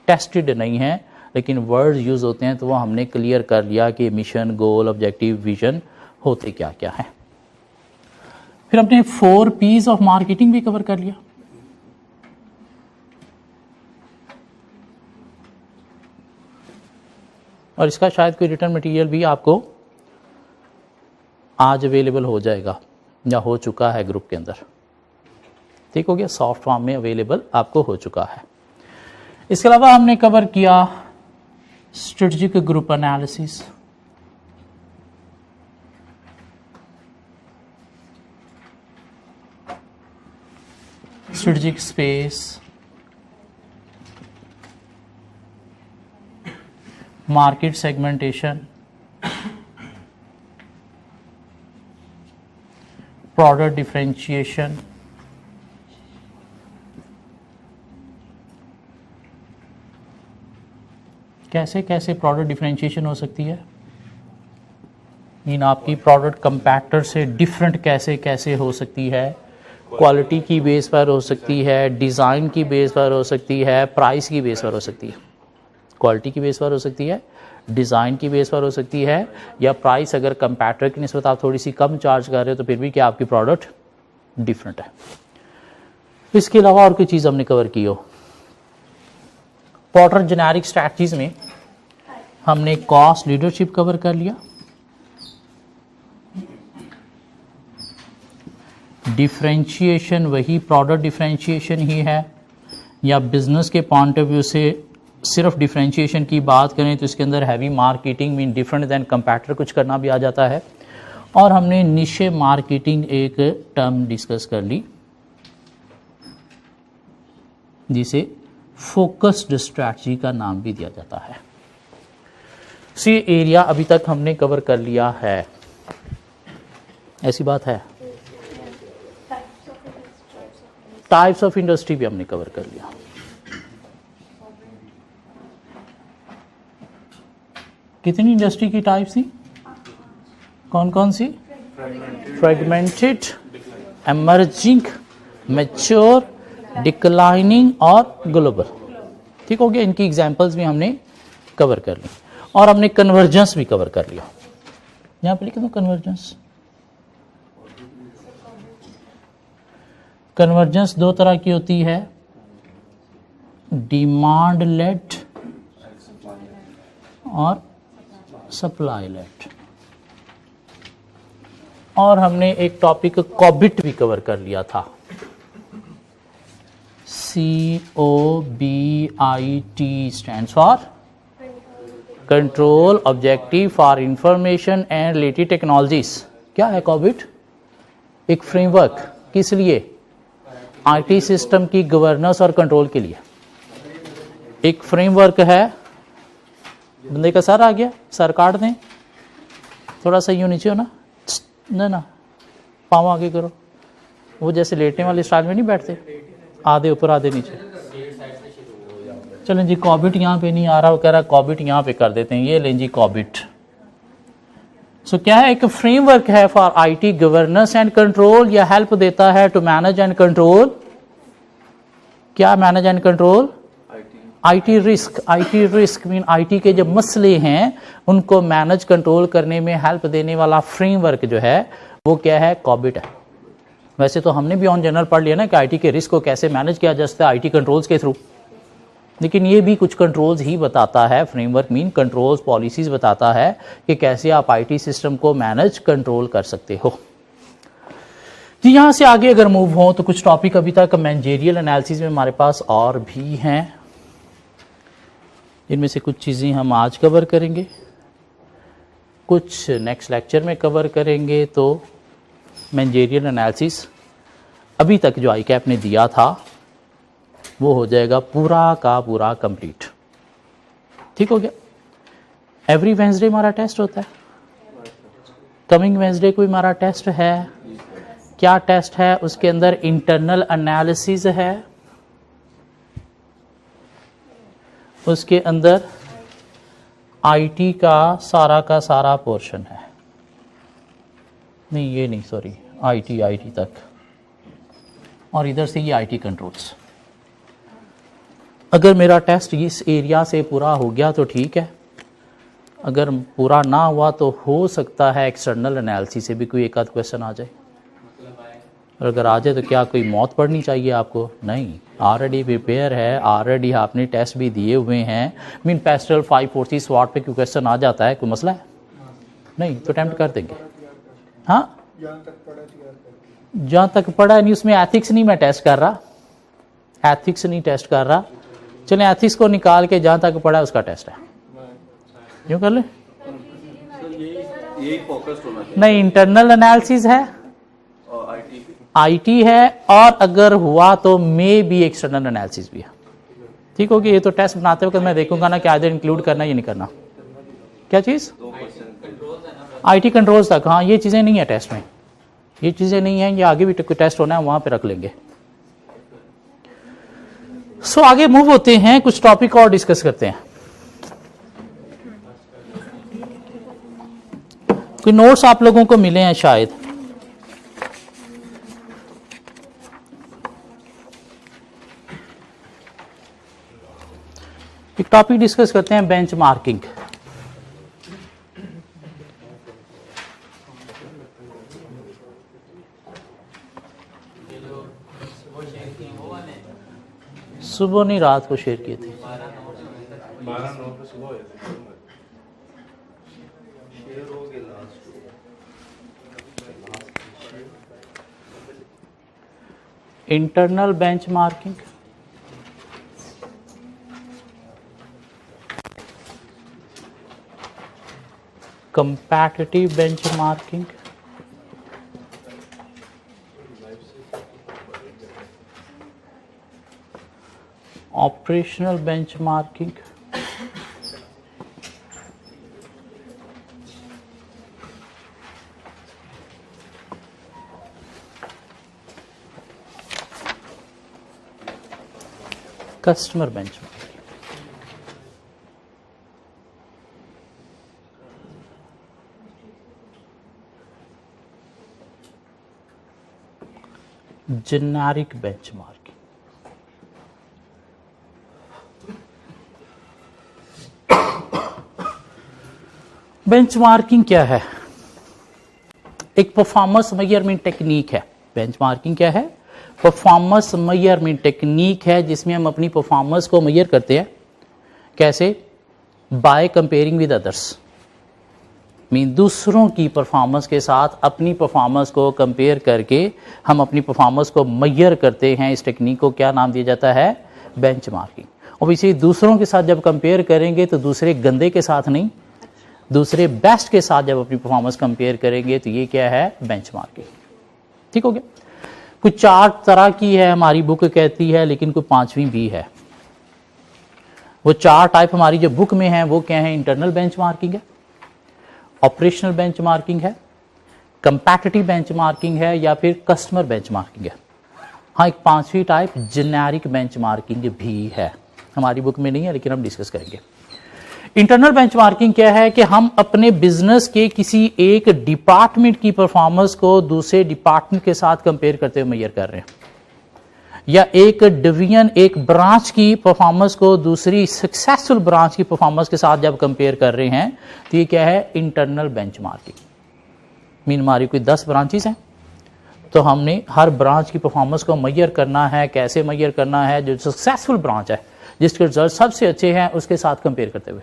टेस्टेड नहीं हैं, लेकिन वर्ड्स यूज़ होते हैं तो वो हमने क्लियर कर लिया कि मिशन, गोल, ऑब्जेक्टिव, विजन होते क्या क्या है। फिर हमने 4 P's ऑफ मार्केटिंग भी कवर कर लिया। और इसका शायद कोई रिटर्न मटेरियल भी आपको आज अवेलेबल हो जाएगा। या हो चुका है ग्रुप के अंदर। ठीक हो गया, सॉफ्ट फॉर्म में अवेलेबल आपको हो चुका है। इसके अलावा हमने कवर किया strategic group analysis, strategic space, market segmentation, product differentiation, कैसे कैसे प्रोडक्ट डिफरेंशिएशन हो सकती है, मीन आपकी प्रोडक्ट कंपैक्टर से डिफरेंट कैसे कैसे हो सकती है, क्वालिटी की बेस पर हो सकती है, डिज़ाइन की बेस पर हो सकती है, प्राइस की बेस पर हो सकती है। क्वालिटी की बेस पर हो सकती है, डिज़ाइन की बेस पर हो सकती है, या प्राइस अगर कंपैरेटर की निस्बत आप थोड़ी सी कम चार्ज कर रहे हो तो फिर भी क्या आपकी प्रोडक्ट डिफरेंट है। इसके अलावा और कोई चीज़ हमने कवर की हो। पोर्टर जेनेरिक स्ट्रैटेजीज में हमने कॉस्ट लीडरशिप कवर कर लिया, डिफरेंशिएशन वही प्रोडक्ट डिफरेंशिएशन ही है, या बिजनेस के पॉइंट ऑफ व्यू से सिर्फ डिफरेंशिएशन की बात करें तो इसके अंदर heavy marketing mean different than competitor कुछ करना भी आ जाता है। और हमने निशे मार्केटिंग एक टर्म डिस्कस कर ली जिसे फोकस्ड स्ट्रैटेजी का नाम भी दिया जाता है। सी एरिया अभी तक हमने कवर कर लिया है, ऐसी बात है। टाइप्स ऑफ इंडस्ट्री भी हमने कवर कर लिया। कितनी इंडस्ट्री की टाइप्स थी, कौन कौन सी? फ्रेगमेंटेड, एमर्जिंग, मैच्योर, डिक्लाइनिंग और ग्लोबल। ठीक हो गया, इनकी एग्जांपल्स भी हमने कवर कर ली। और हमने कन्वर्जेंस भी कवर कर लिया। यहां पे लिख दो कन्वर्जेंस। कन्वर्जेंस दो तरह की होती है, डिमांड लेड और सप्लाई लेड। और हमने एक टॉपिक कॉबिट भी कवर कर लिया था, COBIT stands for control objective for information and related technologies. क्या है कॉबिट? एक फ्रेमवर्क, किस लिए? आईटी सिस्टम की गवर्नेंस और कंट्रोल के लिए एक फ्रेमवर्क है। बंदे का सर आ गया, सर काट दें, थोड़ा सा यूं नीचे हो ना, ना पाँव आगे करो, वो जैसे लेटने वाले स्टाइल में नहीं बैठते, आधे ऊपर आधे नीचे। चलें जी, कॉबिट यहाँ पे नहीं आ रहा, वो कह रहा कॉबिट यहाँ पे कर देते हैं, ये लें जी कॉबिट। सो क्या है? एक फ्रेमवर्क है for IT governance and control, या हेल्प देता है टू मैनेज एंड कंट्रोल। क्या manage and control? IT risk. IT risk mean IT के जो मसले हैं उनको मैनेज कंट्रोल करने में हेल्प देने वाला फ्रेमवर्क जो है वो क्या है? कॉबिट है। वैसे तो हमने भी ऑन जनरल पढ़ लिया ना कि आईटी के रिस्क को कैसे मैनेज किया जा सकता है आईटी कंट्रोल्स के थ्रू, लेकिन ये भी कुछ कंट्रोल्स ही बताता है। फ्रेमवर्क मीन कंट्रोल्स, पॉलिसीज बताता है कि कैसे आप आईटी सिस्टम को मैनेज कंट्रोल कर सकते हो। जी, यहाँ से आगे अगर मूव हो तो कुछ टॉपिक अभी तक मैनेजरियल एनालिसिस में हमारे पास और भी हैं, इनमें से कुछ चीज़ें हम आज कवर करेंगे, कुछ नेक्स्ट लेक्चर में कवर करेंगे। तो मैनेजरियल एनालिसिस अभी तक जो आईकैप ने दिया था वो हो जाएगा पूरा का पूरा कंप्लीट। ठीक हो गया। एवरी वेंसडे हमारा टेस्ट होता है, कमिंग वेंसडे को हमारा टेस्ट है। क्या टेस्ट है? उसके अंदर इंटरनल एनालिसिस है, उसके अंदर आईटी का सारा पोर्शन है। नहीं, ये नहीं, सॉरी, आईटी तक, और इधर से ये आईटी कंट्रोल्स। अगर मेरा टेस्ट इस एरिया से पूरा हो गया तो ठीक है, अगर पूरा ना हुआ तो हो सकता है एक्सटर्नल एनालिसिस से भी कोई एक आध क्वेश्चन आ जाए। और अगर आ जाए तो क्या कोई मौत पड़नी चाहिए आपको? नहीं, ऑलरेडी प्रिपेयर है, ऑलरेडी आपने टेस्ट भी दिए हुए हैं। मीन पेस्टल 540 स्वाट पे कोई क्वेश्चन आ जाता है, कोई मसला है? नहीं, तो अटेम्प्ट कर देंगे। हाँ, जहाँ तक पढ़ा नहीं, उसमें एथिक्स नहीं मैं टेस्ट कर रहा, एथिक्स नहीं टेस्ट कर रहा। चलें एथिक्स को निकाल के जहाँ तक पढ़ा उसका टेस्ट है, यूँ कर ले। यही फोकस्ड होना चाहिए। नहीं, इंटरनल एनालिसिस है, आईटी है, और अगर हुआ तो मे बी एक्सटर्नल एनालिसिस भी है। ठीक होगी। ये तो टेस्ट बनाते वक्त मैं देखूंगा ना कि आइदर इंक्लूड करना या नहीं करना। क्या चीज? आईटी कंट्रोल्स तक। हाँ, ये चीजें नहीं है टेस्ट में, ये चीजें नहीं है, ये आगे भी टेस्ट होना है, वहां पे रख लेंगे। सो आगे मूव होते हैं, कुछ टॉपिक और डिस्कस करते हैं। कोई नोट्स आप लोगों को मिले हैं शायद। एक टॉपिक डिस्कस करते हैं, बेंचमार्किंग। सुबह नहीं, रात को शेयर किए थे। 12/9 पे सुबह हुए थे। Internal benchmarking, competitive benchmarking, operational benchmarking, customer benchmarking। Generic benchmarking. Benchmarking क्या है? एक परफॉर्मेंस मेजरमेंट टेक्निक है। बेंचमार्किंग क्या है? परफॉर्मेंस मेजरमेंट टेक्निक है, जिसमें हम अपनी परफॉर्मेंस को मेजर करते हैं। कैसे? Bye comparing with others. Mean दूसरों की परफॉर्मेंस के साथ अपनी परफॉर्मेंस को कंपेयर करके हम अपनी परफॉर्मेंस को मेजर करते हैं। इस टेक्निक को क्या नाम दिया जाता है? बेंचमार्किंग। और इसी दूसरों के साथ जब कंपेयर करेंगे तो दूसरे गंदे के साथ नहीं, दूसरे बेस्ट के साथ जब अपनी परफॉर्मेंस कंपेयर करेंगे तो ये क्या है? बेंचमार्किंग। ठीक हो गया। कुछ 4 तरह की है हमारी बुक कहती है, लेकिन कोई 5वीं भी है। वो 4 टाइप हमारी जो बुक में है वो क्या है? इंटरनल बेंचमार्किंग है, ऑपरेशनल बेंचमार्किंग है, कंपैटिटिव बेंचमार्किंग है, या फिर कस्टमर बेंचमार्किंग है। हाँ, एक 5वीं टाइप जेनेरिक बेंचमार्किंग भी है, हमारी बुक में नहीं है लेकिन हम डिस्कस करेंगे। इंटरनल बेंचमार्किंग क्या है कि हम अपने बिजनेस के किसी एक डिपार्टमेंट की परफॉर्मेंस को दूसरे डिपार्टमेंट के साथ कंपेयर करते हुए मेजर कर रहे हैं, या एक डिवीजन, एक ब्रांच की परफॉर्मेंस को दूसरी सक्सेसफुल ब्रांच की परफॉर्मेंस के साथ जब कंपेयर कर रहे हैं तो ये क्या है? Internal benchmarking. मीन हमारी कोई 10 ब्रांचेस हैं तो हमने हर ब्रांच की परफॉर्मेंस को मेजर करना है। कैसे मेजर करना है? जो सक्सेसफुल ब्रांच है, जिसके रिजल्ट सबसे अच्छे हैं, उसके साथ कंपेयर करते हुए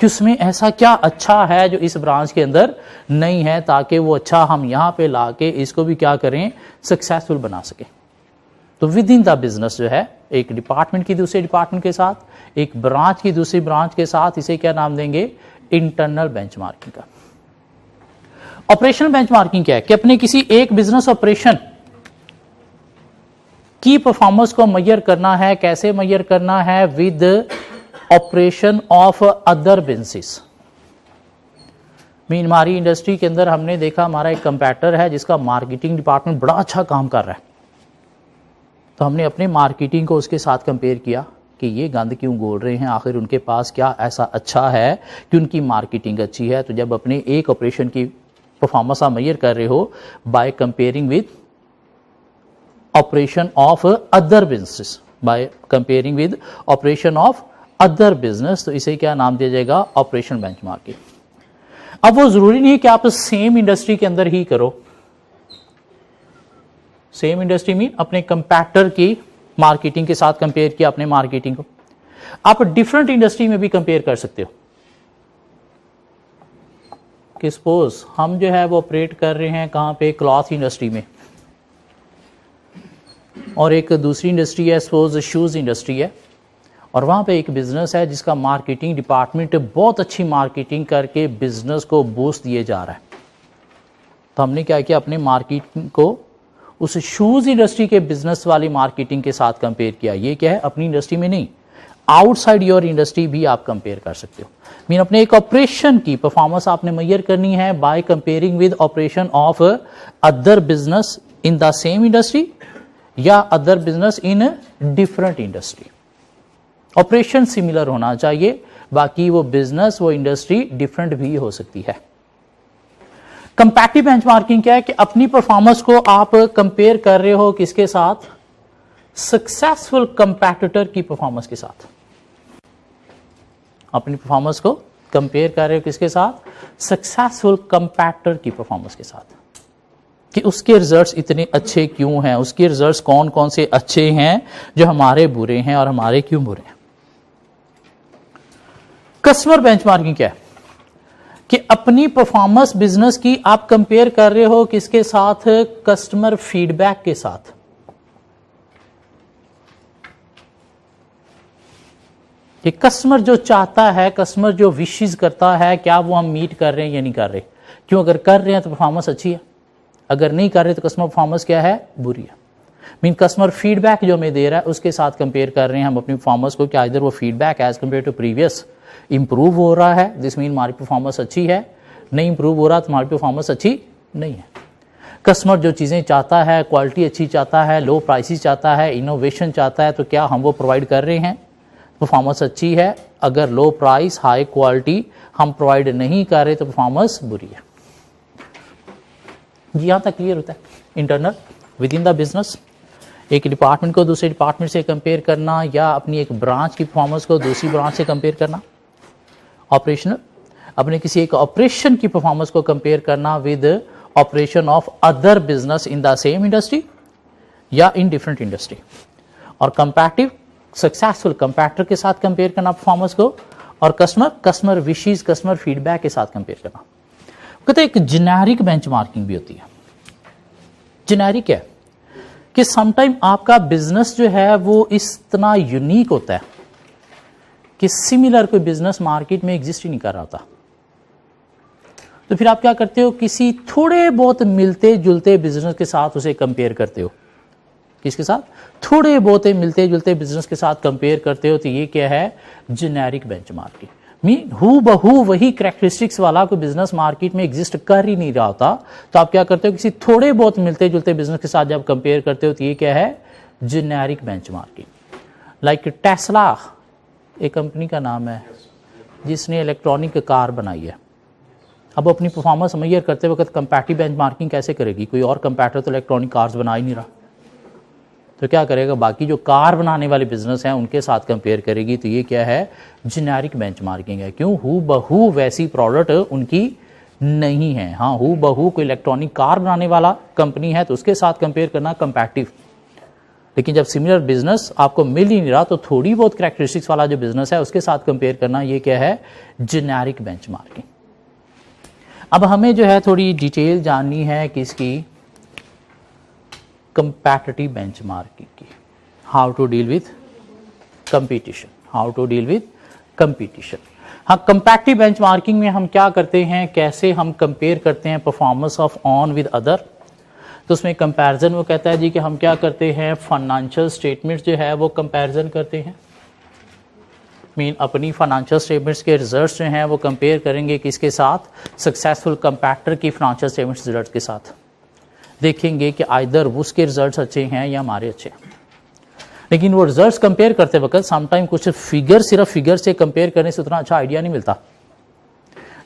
कि उसमें ऐसा क्या अच्छा है जो इस ब्रांच के अंदर नहीं है, ताकि वो अच्छा हम यहाँ पे ला के इसको भी क्या करें? सक्सेसफुल बना सकें। तो विद इन द बिजनेस जो है, एक डिपार्टमेंट की दूसरे डिपार्टमेंट के साथ, एक ब्रांच की दूसरी ब्रांच के साथ, इसे क्या नाम देंगे? इंटरनल बेंचमार्किंग का। ऑपरेशनल बेंचमार्किंग क्या है कि अपने किसी एक बिजनेस ऑपरेशन की परफॉर्मेंस को मेजर करना है। कैसे मेजर करना है? With operation of other business. Mean हमारी इंडस्ट्री के अंदर हमने देखा हमारा एक कंपैटर है जिसका मार्केटिंग डिपार्टमेंट बड़ा अच्छा काम कर रहा है, तो हमने अपने मार्केटिंग को उसके साथ कंपेयर किया कि ये गंद क्यों बोल रहे हैं, आखिर उनके पास क्या ऐसा अच्छा है कि उनकी मार्केटिंग अच्छी है। तो जब अपने एक ऑपरेशन की परफॉर्मेंस आप मेजर कर रहे हो bye comparing with operation of other business, bye comparing with operation of other business, तो इसे क्या नाम दिया जाएगा? Operational benchmarking. अब वो जरूरी नहीं है कि आप सेम इंडस्ट्री के अंदर ही करो। सेम इंडस्ट्री मीन अपने कंपैटर की मार्केटिंग के साथ कंपेयर किया अपने मार्केटिंग को। आप डिफरेंट इंडस्ट्री में भी कंपेयर कर सकते हो कि सपोज हम जो है वो ऑपरेट कर रहे हैं कहाँ पे, क्लॉथ इंडस्ट्री में, और एक दूसरी इंडस्ट्री है सपोज शूज़ इंडस्ट्री है, और वहाँ पे एक बिज़नेस है जिसका मार्केटिंग डिपार्टमेंट बहुत अच्छी मार्केटिंग करके बिज़नेस को बूस्ट दिए जा रहा है। तो हमने क्या किया, अपने मार्केटिंग को उस शूज़ इंडस्ट्री के बिज़नेस वाली मार्केटिंग के साथ कंपेयर किया। ये क्या है, अपनी इंडस्ट्री में नहीं, आउटसाइड योर इंडस्ट्री भी आप कंपेयर कर सकते हो। मीन अपने एक ऑपरेशन की परफॉर्मेंस आपने मेजर करनी है by comparing with operation of other business in the same industry या other business in different industry. Operation similar होना चाहिए, बाकी वो बिजनेस वो इंडस्ट्री डिफरेंट भी हो सकती है। कंपैरेटिव बेंचमार्किंग क्या है कि अपनी परफॉर्मेंस को आप कंपेयर कर रहे हो किसके साथ, सक्सेसफुल कंपैटिटर की परफॉर्मेंस के साथ। अपनी परफॉर्मेंस को कंपेयर कर रहे हो किसके साथ, सक्सेसफुल कंपैटिटर की परफॉर्मेंस के साथ, कि उसके रिजल्ट्स इतने अच्छे क्यों हैं, उसके रिजल्ट्स कौन कौन से अच्छे हैं जो हमारे बुरे हैं और हमारे क्यों बुरे हैं। कस्टमर बेंचमार्किंग क्या है कि अपनी परफॉर्मेंस बिजनेस की आप कंपेयर कर रहे हो किसके साथ, कस्टमर फीडबैक के साथ। कि कस्टमर जो चाहता है, कस्टमर जो विशेस करता है, क्या वो हम मीट कर रहे हैं या नहीं कर रहे। क्यों, अगर कर रहे हैं तो परफॉर्मेंस अच्छी है, अगर नहीं कर रहे तो कस्टमर परफॉर्मेंस क्या है, बुरी है। मीन कस्टमर फीडबैक जो हमें दे रहा है उसके साथ कंपेयर कर रहे हैं हम अपनी परफॉर्मेंस को, क्या इधर वो feedback as compare to previous improve हो रहा है, दिस मीन हमारी परफॉर्मेंस अच्छी है। नहीं इंप्रूव हो रहा तो हमारी परफॉर्मेंस अच्छी नहीं है। कस्टमर जो चीज़ें चाहता है, क्वालिटी अच्छी चाहता है, लो प्राइसेस चाहता है, इनोवेशन चाहता है, तो क्या हम वो प्रोवाइड कर रहे हैं, परफॉर्मेंस अच्छी है। अगर लो प्राइस हाई क्वालिटी हम प्रोवाइड नहीं कर रहे तो परफॉर्मेंस बुरी है। यहां तक क्लियर होता है। Internal with in the business एक डिपार्टमेंट को दूसरे डिपार्टमेंट से कंपेयर करना, या अपनी एक ब्रांच की परफॉर्मेंस को दूसरी ब्रांच से कंपेयर करना। ऑपरेशनल अपने किसी एक ऑपरेशन की परफॉर्मेंस को कंपेयर करना with operation of other business in the same industry या इन डिफरेंट इंडस्ट्री। और कंपैरेटिव सक्सेसफुल कंपैरेटर के साथ कंपेयर करना परफॉर्मेंस को, और कस्टमर विशेस, कस्टमर फीडबैक के साथ कंपेयर करना। कहते एक जेनेरिक बेंचमार्किंग भी होती है। जेनेरिक है कि समटाइम आपका बिजनेस जो है वो इतना यूनिक होता है कि सिमिलर कोई बिजनेस मार्केट में एग्जिस्ट ही नहीं कर रहा होता। तो फिर आप क्या करते हो, किसी थोड़े बहुत मिलते जुलते बिजनेस के साथ उसे कंपेयर करते हो। किसके साथ, थोड़े बहुत मिलते जुलते बिजनेस के साथ कंपेयर करते हो। तो ये क्या है, जेनेरिक बेंचमार्किंग। मीन हु बहू वही कैरेक्टरिस्टिक्स वाला कोई बिजनेस मार्केट में एग्जिस्ट कर ही नहीं रहा होता, तो आप क्या करते हो, किसी थोड़े बहुत मिलते जुलते बिजनेस के साथ जब कंपेयर करते हो तो ये क्या है, जेनेरिक बेंचमार्किंग। लाइक टेस्ला एक कंपनी का नाम है जिसने इलेक्ट्रॉनिक कार बनाई है। अब अपनी परफॉर्मेंस मेजर करते वक्त कंपैरेटिव बेंचमार्किंग कैसे करेगी, कोई और कंपैरेटर तो इलेक्ट्रॉनिक कार्स बना ही नहीं रहा, तो क्या करेगा, बाकी जो कार बनाने वाले बिजनेस हैं उनके साथ कंपेयर करेगी। तो ये क्या है, जेनेरिक बेंचमार्किंग है। क्यों, हु बहू वैसी प्रोडक्ट उनकी नहीं है। हाँ, हु बहू कोई इलेक्ट्रॉनिक कार बनाने वाला कंपनी है तो उसके साथ कंपेयर करना कंपैरेटिव। लेकिन जब सिमिलर बिजनेस आपको मिल ही नहीं रहा तो थोड़ी बहुत कैरेक्टरिस्टिक्स वाला जो बिजनेस है उसके साथ कंपेयर करना, ये क्या है, जेनेरिक बेंचमार्किंग। अब हमें जो है थोड़ी डिटेल जाननी है किसकी, कंपैटिटिव बेंचमार्किंग की। How to deal with competition, how to deal with competition. हाँ, कंपैटिटिव बेंचमार्किंग में हम क्या करते हैं, कैसे हम कंपेयर करते हैं performance of on with other. तो उसमें कंपैरिजन वो कहता है जी कि हम क्या करते हैं, फाइनेंशियल स्टेटमेंट्स जो है वो कंपैरिजन करते हैं। मीन अपनी फाइनेंशियल स्टेटमेंट्स के रिजल्ट्स जो हैं वो कंपेयर करेंगे किसके साथ, सक्सेसफुल कंपैटिटर की फाइनेंशियल स्टेटमेंट्स रिजल्ट के साथ। देखेंगे कि आइदर उसके रिजल्ट्स अच्छे हैं या हमारे अच्छे हैं। लेकिन वो रिजल्ट्स कंपेयर करते वक्त समटाइम कुछ फिगर, सिर्फ फिगर से कंपेयर करने से उतना अच्छा आइडिया नहीं मिलता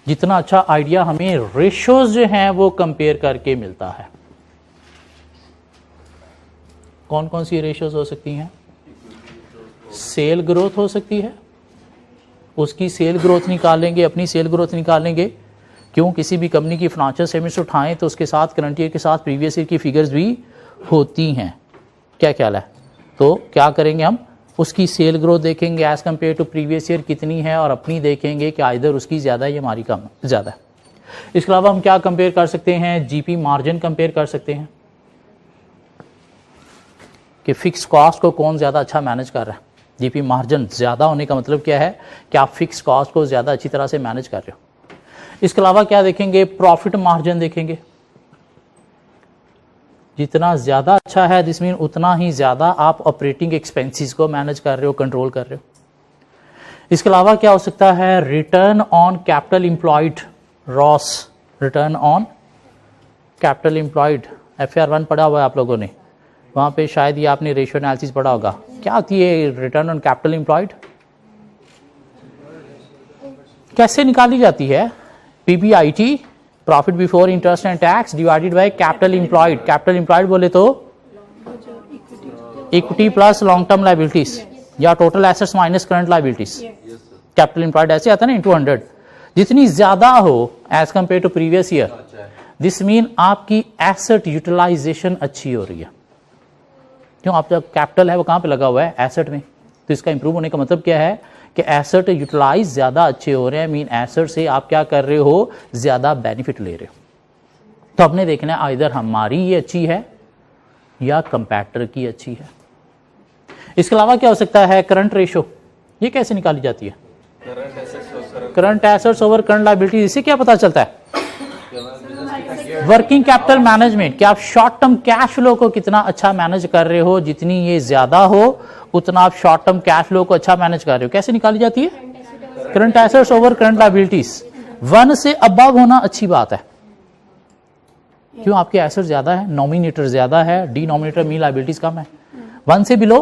जितना अच्छा आइडिया हमें रेशियोज जो हैं वो कंपेयर करके मिलता है। कौन कौन सी रेशियोज हो सकती हैं, सेल ग्रोथ हो सकती है, उसकी सेल ग्रोथ निकालेंगे, अपनी सेल ग्रोथ निकालेंगे। क्यों, किसी भी कंपनी की फाइनेंशियल स्टेटमेंट्स उठाएं तो उसके साथ करंट ईयर के साथ प्रीवियस ईयर की फिगर्स भी होती हैं। क्या ख्याल है, तो क्या करेंगे हम, उसकी सेल ग्रोथ देखेंगे as compare to previous year कितनी है, और अपनी देखेंगे कि आइदर उसकी ज़्यादा है या हमारी कम ज़्यादा है। इसके अलावा हम क्या कंपेयर कर सकते हैं, जीपी मार्जिन कंपेयर कर सकते हैं कि फिक्स कॉस्ट को कौन ज़्यादा अच्छा मैनेज कर रहा है। जीपी मार्जिन ज़्यादा होने का मतलब क्या है कि आप फिक्स कॉस्ट को ज़्यादा अच्छी तरह से मैनेज कर रहे हो। इसके अलावा क्या देखेंगे, प्रॉफिट मार्जिन देखेंगे। जितना ज़्यादा अच्छा है दिस मीन उतना ही ज़्यादा आप ऑपरेटिंग एक्सपेंसेस को मैनेज कर रहे हो, कंट्रोल कर रहे हो। इसके अलावा क्या हो सकता है, return on capital employed, Ross, return on capital employed, FR1 पढ़ा हुआ है आप लोगों ने, वहाँ पे शायद ये आपने रेशियो एनालिसिस पढ़ा होगा। क्या होती है रिटर्न ऑन कैपिटल एम्प्लॉयड, कैसे निकाली जाती है, PBIT, profit before interest and tax divided by capital employed. Capital employed बोले तो equity plus long term liabilities या total assets minus current liabilities. Capital employed ऐसे आता है ना, into 100। जितनी ज्यादा हो as compare to previous year, this mean आपकी एसेट यूटिलाइजेशन अच्छी हो रही है। क्यों, आपका कैपिटल है वो कहां पे लगा हुआ है, एसेट में। तो इसका इंप्रूव होने का मतलब क्या है कि एसेट यूटिलाइज ज्यादा अच्छे हो रहे हैं, मीन एसेट से आप क्या कर रहे हो, ज्यादा बेनिफिट ले रहे हो। तो आपने देखना है इधर हमारी ये अच्छी है या कंपैरेटर की अच्छी है। इसके अलावा क्या हो सकता है, करंट रेशो, ये कैसे निकाली जाती है, current assets over current liability. इससे क्या पता चलता है, वर्किंग कैपिटल मैनेजमेंट, कि आप शॉर्ट टर्म कैश फ्लो को कितना अच्छा मैनेज कर रहे हो। जितनी ये ज्यादा हो उतना आप शॉर्ट टर्म कैश फ्लो को अच्छा मैनेज कर रहे हो। कैसे निकाली जाती है, current assets over current liabilities. 1 से अबव होना अच्छी बात है। क्यों, आपके एसेट ज्यादा है, नॉमिनेटर ज्यादा है, डिनोमिनेटर मीन लायबिलिटीज कम है। 1 से बिलो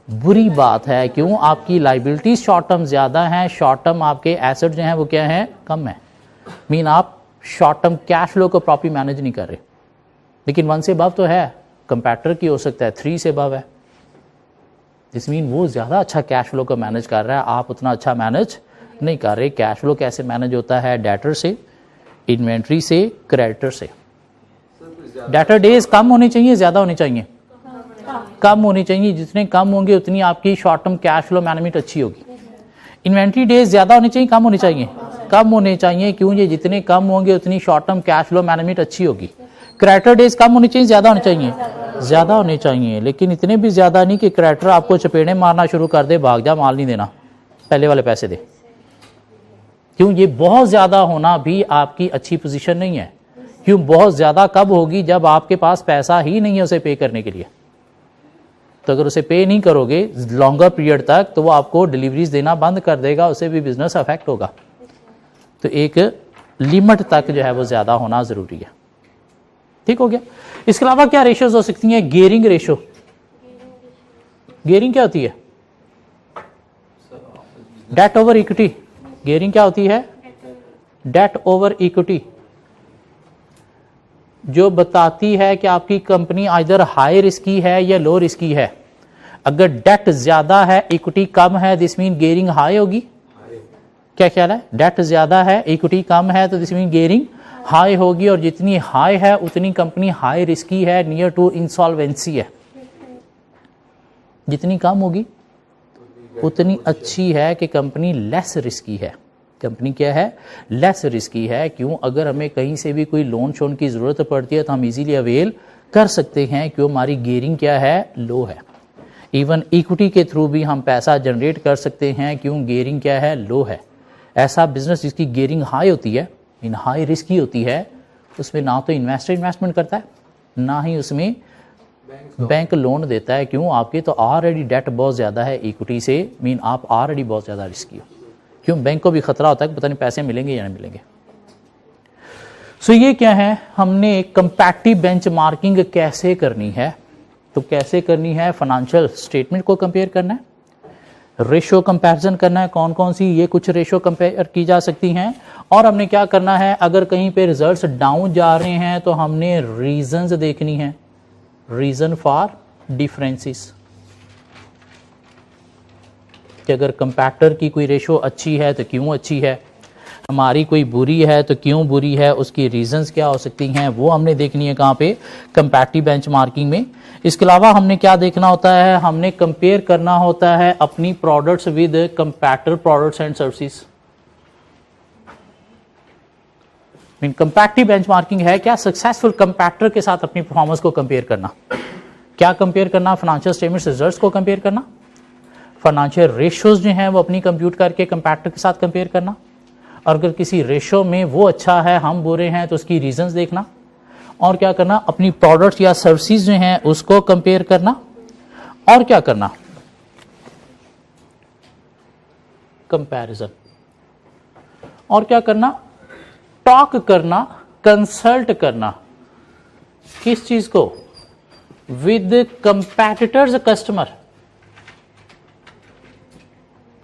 बुरी बात है। क्यों, आपकी लायबिलिटीज शॉर्ट टर्म ज्यादा है, शॉर्ट टर्म आपके एसेट जो है वो क्या है, कम है। मीन आप शॉर्ट टर्म कैश फ्लो को प्रॉपर्ली मैनेज नहीं कर रहे। लेकिन 1 से अबव तो है, कंपैरेटर की हो सकता है 3 से अबव है। दिस मीन वो ज्यादा अच्छा कैश फ्लो को मैनेज कर रहा है, आप उतना अच्छा मैनेज नहीं कर रहे। कैश फ्लो कैसे मैनेज होता है, डेटर से, इन्वेंट्री से, क्रेडिटर से। डेटर डेज कम होने चाहिए, ज्यादा होने चाहिए, कम होनी चाहिए। जितने कम होंगे उतनी आपकी short term cash flow management अच्छी होगी। इन्वेंट्री डेज ज्यादा होने चाहिए, कम होने चाहिए, कम होने चाहिए। क्यों, ये जितने कम होंगे उतनी short term cash flow management अच्छी होगी। क्रेडिटर डेज कम होने चाहिए, ज्यादा होने चाहिए, ज्यादा होने चाहिए। लेकिन इतने भी ज्यादा नहीं कि क्रेडिटर आपको चपेड़े मारना शुरू कर दे, भाग जा, माल नहीं देना, पहले वाले पैसे दे। क्यों, ये बहुत ज्यादा होना भी आपकी अच्छी पोजीशन नहीं है। क्यों, बहुत ज्यादा कब होगी, जब आपके पास पैसा ही नहीं है उसे पे करने के लिए। तो अगर उसे पे नहीं करोगे लॉन्गर पीरियड तक तो वो आपको डिलीवरीज देना बंद कर देगा, उससे भी बिजनेस अफेक्ट होगा। तो एक लिमिट तक जो है वो ज्यादा होना जरूरी है। ठीक हो गया। इसके अलावा क्या रेशियोज हो सकती हैं, गियरिंग रेशो। गियरिंग क्या होती है, डेट ओवर इक्विटी। गियरिंग क्या होती है, डेट ओवर इक्विटी, जो बताती है कि आपकी कंपनी आइदर हाई रिस्की है या लो रिस्की है। अगर डेट ज्यादा है, इक्विटी कम है, दिस मीन गियरिंग हाई होगी। क्या ख्याल है, डेट ज्यादा है, इक्विटी कम है, तो दिस मीन गियरिंग हाई होगी। और जितनी हाई है उतनी कंपनी हाई रिस्की है, नियर टू इंसॉल्वेंसी है। जितनी कम होगी उतनी अच्छी है कि कंपनी लेस रिस्की है। कंपनी क्या है, लेस रिस्की है। क्यों, अगर हमें कहीं से भी कोई लोन शोन की जरूरत पड़ती है तो हम इजीली अवेल कर सकते हैं। क्यों, हमारी गियरिंग क्या है, लो है। इवन इक्विटी के थ्रू भी हम पैसा जनरेट कर सकते हैं। क्यों, गियरिंग क्या है, लो है। ऐसा बिजनेस जिसकी गियरिंग हाई होती है, इन हाई रिस्की होती है, उसमें ना तो इन्वेस्टर इन्वेस्टमेंट करता है, ना ही उसमें बैंक लोन देता है। क्यों, आपके तो ऑलरेडी डेट बहुत ज्यादा है इक्विटी से, मीन आप ऑलरेडी बहुत ज्यादा रिस्की हो। क्यों, बैंक को भी खतरा होता है कि पता नहीं पैसे मिलेंगे या नहीं मिलेंगे। सो ये क्या है, हमने कंपैरेटिव बेंचमार्किंग कैसे करनी है। तो कैसे करनी है, फाइनेंशियल स्टेटमेंट को कंपेयर करना है, रेशो कंपैरिजन करना है, कौन कौन सी ये कुछ रेशो कंपेयर की जा सकती हैं। और हमने क्या करना है, अगर कहीं पे रिजल्ट्स डाउन जा रहे हैं तो हमने रीजंस देखनी है, रीजन फॉर डिफरेंसेस। कि अगर कंपैरेटर की कोई रेशो अच्छी है तो क्यों अच्छी है, हमारी कोई बुरी है तो क्यों बुरी है, उसकी रीजंस क्या हो सकती हैं, वो हमने देखनी है कहाँ पे, कंपैरेटिव बेंचमार्किंग में। इसके अलावा हमने क्या देखना होता है, हमने कंपेयर करना होता है अपनी products with comparator products and services. Mean comparative benchmarking है क्या, सक्सेसफुल कंपैक्टर के साथ अपनी परफॉर्मेंस को कंपेयर करना। क्या कंपेयर करना, फाइनेंशियल स्टेटमेंट्स रिजल्ट्स को कंपेयर करना, फाइनेंशियल रेशियोज जो हैं वो अपनी कंप्यूट करके कंपैक्टर के साथ कंपेयर करना, और अगर किसी रेशियो में वो अच्छा है हम बुरे हैं तो उसकी रीजंस देखना, और क्या करना, अपनी प्रोडक्ट्स या सर्विसेज जो हैं उसको कंपेयर करना, और क्या करना, कंपैरिजन, और क्या करना, टॉक करना, कंसल्ट करना, किस चीज को, विद कंपैटिटर्स कस्टमर,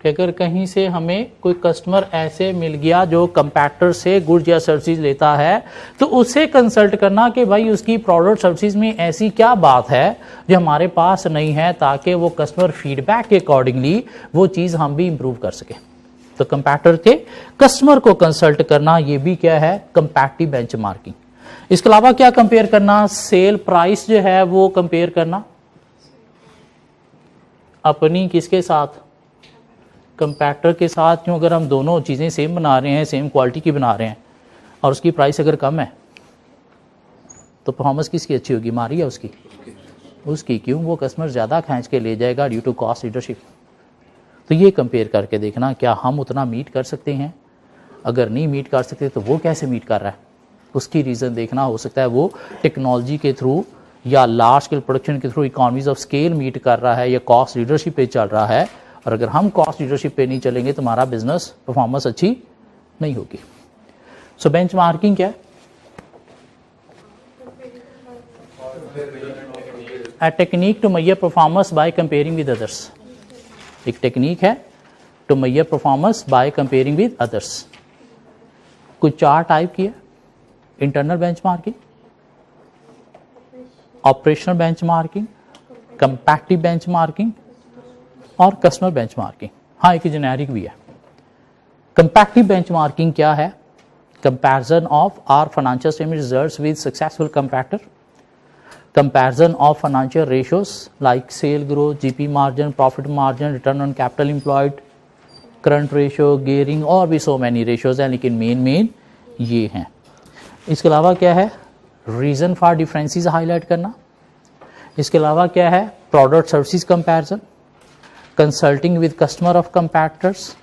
कि अगर कहीं से हमें कोई कस्टमर ऐसे मिल गया जो कंपैक्टर से गुड्स या सर्विसेज लेता है तो उससे कंसल्ट करना कि भाई उसकी प्रोडक्ट सर्विसेज में ऐसी क्या बात है जो हमारे पास नहीं है, ताकि वो कस्टमर फीडबैक के अकॉर्डिंगली वो चीज़ हम भी इंप्रूव कर सके। तो कंपैक्टर के कस्टमर को कंसल्ट करना, ये भी क्या है, कंपैरेटिव बेंचमार्किंग। इसके अलावा क्या कंपेयर करना, सेल प्राइस जो है वो कंपेयर करना अपनी किसके साथ, कंपैक्टर के साथ। क्यों, अगर हम दोनों चीज़ें सेम बना रहे हैं, सेम क्वालिटी की बना रहे हैं, और उसकी प्राइस अगर कम है तो परफॉर्मेंस किसकी अच्छी होगी, हमारी या उसकी, उसकी। क्यों, वो कस्टमर ज़्यादा खींच के ले जाएगा ड्यू टू कॉस्ट लीडरशिप। तो ये कंपेयर करके देखना क्या हम उतना मीट कर सकते हैं, अगर नहीं मीट कर सकते तो वो कैसे मीट कर रहा है, उसकी रीज़न देखना। हो सकता है वो टेक्नोलॉजी के थ्रू या लार्ज स्केल प्रोडक्शन के through economies of scale meet कर रहा है, या कॉस्ट लीडरशिप पे चल रहा है। और अगर हम कॉस्ट लीडरशिप पे नहीं चलेंगे तो हमारा बिजनेस परफॉर्मेंस अच्छी नहीं होगी। सो बेंचमार्किंग क्या है, a technique to measure performance by comparing with others. एक टेक्निक है to measure performance by comparing with others. कुछ 4 टाइप की है, internal benchmarking, operational benchmarking, comparative benchmarking और कस्टमर बेंचमार्किंग। हाँ, एक जेनेरिक भी है। कंपैरेटिव बेंचमार्किंग क्या है, comparison of our financial statement results with successful competitor, comparison of financial ratios like sale growth, GP margin, profit margin, return on capital employed, current ratio, gearing, और भी so many ratios हैं, लेकिन main ये हैं। इसके अलावा क्या है, रीज़न फॉर डिफरेंसेस हाईलाइट करना। इसके अलावा क्या है, product services comparison, consulting with customer of competitors,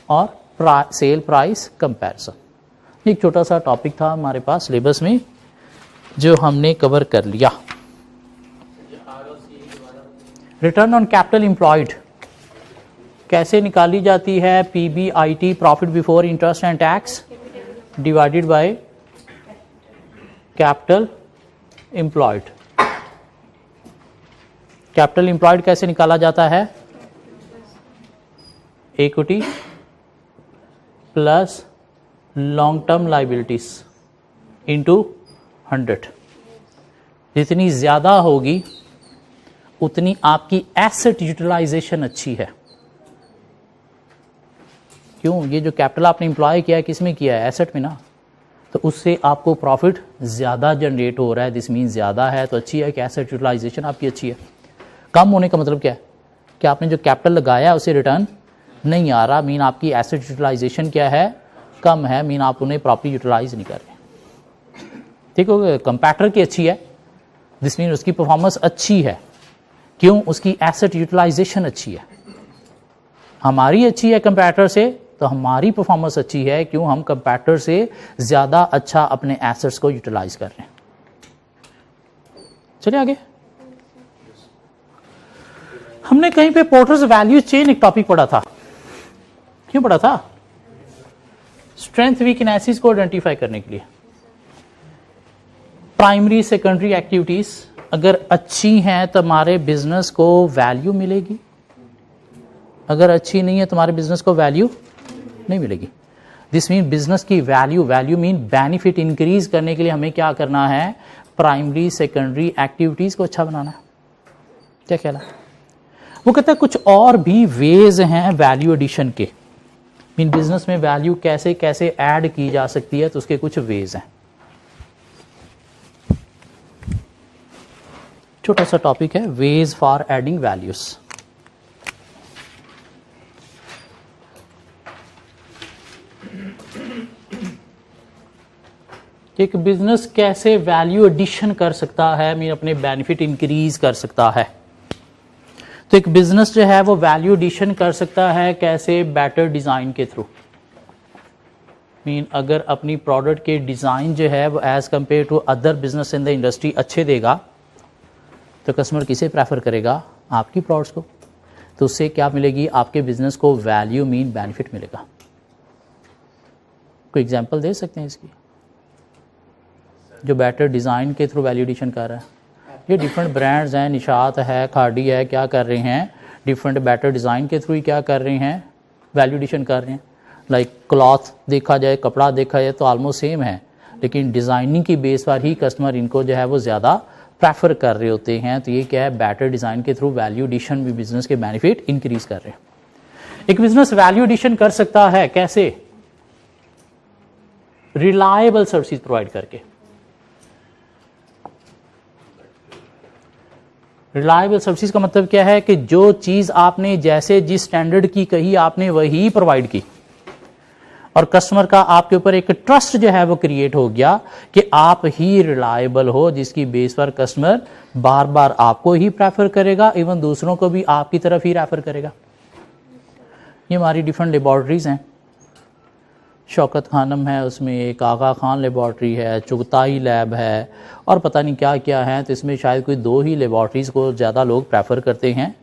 और सेल प्राइस कंपैरिजन। एक छोटा सा टॉपिक था हमारे पास सिलेबस में जो हमने कवर कर लिया। रिटर्न ऑन कैपिटल एम्प्लॉयड कैसे निकाली जाती है, PBIT, profit before interest and tax, divided by capital employed. Capital employed कैसे निकाला जाता है, equity plus long term liabilities into 100। जितनी ज़्यादा होगी उतनी आपकी एसेट यूटिलाइजेशन अच्छी है। क्यों, ये जो कैपिटल आपने एम्प्लॉय किया है किस में किया है, एसेट में ना, तो उससे आपको प्रॉफिट ज़्यादा जनरेट हो रहा है। दिस मीन ज़्यादा है तो अच्छी है कि एसेट यूटिलाइजेशन आपकी अच्छी है। कम होने का मतलब क्या है कि आपने जो कैपिटल लगाया उसे रिटर्न नहीं आ रहा, मीन आपकी एसेट यूटिलाइजेशन क्या है, कम है, मीन आप उन्हें प्रॉपर्ली यूटिलाइज नहीं कर रहे। ठीक हो, कंपैक्टर की अच्छी है, दिस मीन उसकी परफॉर्मेंस अच्छी है। क्यों, उसकी एसेट यूटिलाइजेशन अच्छी है। हमारी अच्छी है कंपैक्टर से तो हमारी परफॉर्मेंस अच्छी है। क्यों, हम कंपैक्टर से ज़्यादा अच्छा अपने एसेट्स को यूटिलाइज कर रहे हैं। चलिए आगे। हमने कहीं पे पोर्टर्स वैल्यू चेन एक टॉपिक पढ़ा था। क्यों पढ़ा था, स्ट्रेंथ वीकनेसेस को आइडेंटिफाई करने के लिए। प्राइमरी सेकेंडरी एक्टिविटीज अगर अच्छी हैं तो हमारे बिजनेस को वैल्यू मिलेगी, अगर अच्छी नहीं है तो हमारे बिजनेस को वैल्यू नहीं मिलेगी। दिस मीन बिजनेस की वैल्यू मीन बेनिफिट इंक्रीज करने के लिए हमें क्या करना है, प्राइमरी सेकेंडरी एक्टिविटीज को अच्छा बनाना है। क्या कहना, वो कहता है कुछ और भी वेज हैं वैल्यू एडिशन के, मीन बिजनेस में वैल्यू कैसे कैसे ऐड की जा सकती है, तो उसके कुछ वेज हैं। छोटा सा टॉपिक है, वेज फॉर एडिंग वैल्यूज। कि एक बिजनेस कैसे वैल्यू एडिशन कर सकता है, मीन अपने बेनिफिट इंक्रीज कर सकता है। तो एक बिजनेस जो है वो वैल्यू एडिशन कर सकता है कैसे, बेटर डिजाइन के थ्रू। मीन अगर अपनी प्रोडक्ट के डिजाइन जो है वो as compare to other business in the industry अच्छे देगा तो कस्टमर किसे प्रेफर करेगा, आपकी प्रोडक्ट्स को। तो उससे क्या मिलेगी, आपके बिजनेस को वैल्यू मीन बेनिफिट मिलेगा। कोई एग्जांपल दे सकते हैं इसकी, जो बेटर डिज़ाइन के थ्रू वैल्यू एडिशन कर रहा है? ये डिफरेंट ब्रांड्स हैं, निशात है, खाड़ी है, क्या कर रहे हैं, डिफरेंट बेटर डिज़ाइन के थ्रू ही क्या कर रहे हैं, वैल्यू एडिशन कर रहे हैं। लाइक क्लॉथ देखा जाए, कपड़ा देखा जाए तो ऑलमोस्ट सेम है, लेकिन डिज़ाइनिंग की बेस पर ही कस्टमर इनको जो है वो ज़्यादा प्रेफर कर रहे होते हैं। तो ये क्या है, बेटर डिज़ाइन के थ्रू वैल्यू एडिशन भी बिजनेस के बेनिफिट इंक्रीज कर रहे हैं। एक बिजनेस वैल्यू एडिशन कर सकता है कैसे, रिलायबल सर्विसेज प्रोवाइड करके। रिलायबल सर्विसेज का मतलब क्या है कि जो चीज आपने जैसे जिस स्टैंडर्ड की कही आपने वही प्रोवाइड की, और कस्टमर का आपके ऊपर एक ट्रस्ट जो है वो क्रिएट हो गया कि आप ही रिलायबल हो, जिसकी बेस पर कस्टमर बार बार आपको ही प्रेफर करेगा, इवन दूसरों को भी आपकी तरफ ही रेफर करेगा। ये हमारी डिफरेंट लेबॉर्ट्रीज हैं। शौकत खानम है, उसमें एक आगा खान लेबॉर्ट्री है, चुगताई लैब है, और पता नहीं क्या क्या है। तो इसमें शायद कोई दो ही लेबॉर्ट्रीज़ को ज़्यादा लोग प्रेफर करते हैं,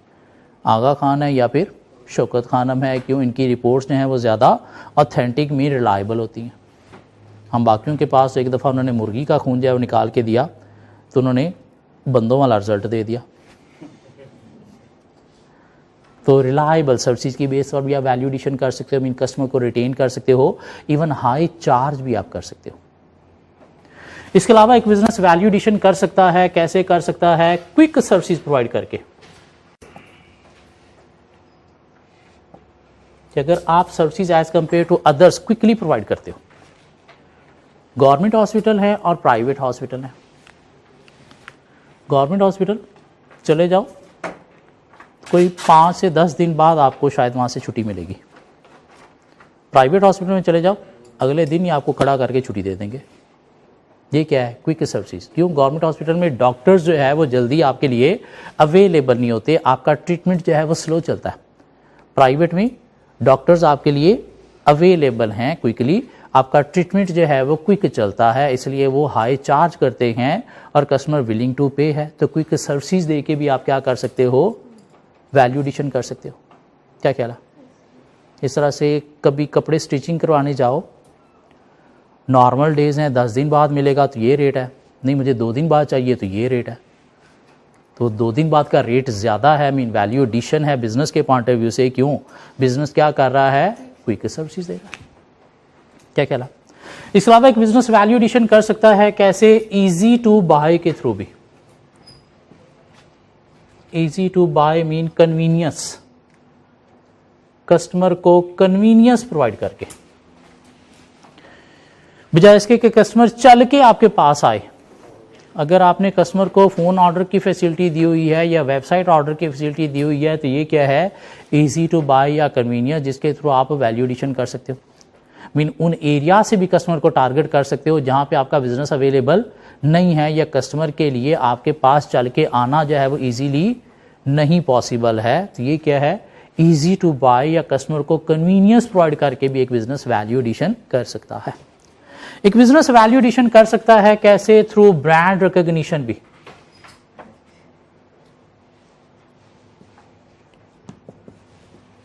आगा खान है या फिर शौकत खानम है। क्यों, इनकी रिपोर्ट्स जो हैं वो ज़्यादा ऑथेंटिक में रिलायबल होती हैं। हम बाकियों के पास एक दफ़ा उन्होंने मुर्गी का खून जो है वो निकाल के दिया तो उन्होंने बंदों वाला रिजल्ट दे दिया। तो रिलायबल सर्विसेज की बेस पर भी आप वैल्यू एडिशन कर सकते हो, मीन कस्टमर को रिटेन कर सकते हो, इवन हाई चार्ज भी आप कर सकते हो। इसके अलावा एक बिजनेस वैल्यू एडिशन कर सकता है कैसे, कर सकता है क्विक सर्विसेज प्रोवाइड करके। कि अगर आप services as compare to others quickly provide करते हो, गवर्नमेंट हॉस्पिटल है और प्राइवेट हॉस्पिटल है। गवर्नमेंट हॉस्पिटल चले जाओ, कोई 5 से 10 दिन बाद आपको शायद वहाँ से छुट्टी मिलेगी। प्राइवेट हॉस्पिटल में चले जाओ, अगले दिन ही आपको खड़ा करके छुट्टी दे देंगे। ये क्या है, क्विक सर्विसेज। क्यों, गवर्नमेंट हॉस्पिटल में डॉक्टर्स जो है वो जल्दी आपके लिए अवेलेबल नहीं होते, आपका ट्रीटमेंट जो है वो स्लो चलता है। प्राइवेट में डॉक्टर्स आपके लिए अवेलेबल हैं क्विकली, आपका ट्रीटमेंट जो है वो क्विक चलता है, इसलिए वो हाई चार्ज करते हैं और कस्टमर विलिंग टू पे है। तो क्विक सर्विसेज दे के भी आप क्या कर सकते हो, वैल्यू एडिशन कर सकते हो। क्या ख्याल है? इस तरह से कभी कपड़े स्टिचिंग करवाने जाओ, नॉर्मल डेज हैं 10 दिन बाद मिलेगा तो ये रेट है, नहीं मुझे 2 दिन बाद चाहिए तो ये रेट है। तो 2 दिन बाद का रेट ज़्यादा है, मीन वैल्यू एडिशन है बिजनेस के पॉइंट ऑफ व्यू से। क्यों, बिजनेस क्या कर रहा है, क्विक सर्विसेज देगा। क्या ख्याल है? इसके अलावा एक बिजनेस वैल्यू एडिशन कर सकता है कैसे, इजी टू बाय के थ्रू भी। Easy to buy mean convenience, customer को कन्वीनियंस प्रोवाइड करके, बजाय इसके कि कस्टमर चल के आपके पास आए। अगर आपने कस्टमर को फ़ोन ऑर्डर की फैसिलिटी दी हुई है या वेबसाइट ऑर्डर की फैसिलिटी दी हुई है, तो ये क्या है, इजी टू बाय या कन्वीनियंस, जिसके थ्रू आप वैल्यू एडिशन कर सकते हो। मीन उन एरिया से भी कस्टमर को टारगेट कर सकते हो जहां पे आपका बिजनेस अवेलेबल नहीं है, या कस्टमर के लिए आपके पास चल के आना जो है वो इजीली नहीं पॉसिबल है। तो ये क्या है, इजी टू बाय या कस्टमर को कन्वीनियंस प्रोवाइड करके भी एक बिजनेस वैल्यू एडिशन कर सकता है। एक बिजनेस वैल्यू एडिशन कर सकता है कैसे, थ्रू ब्रांड रिकॉग्निशन भी।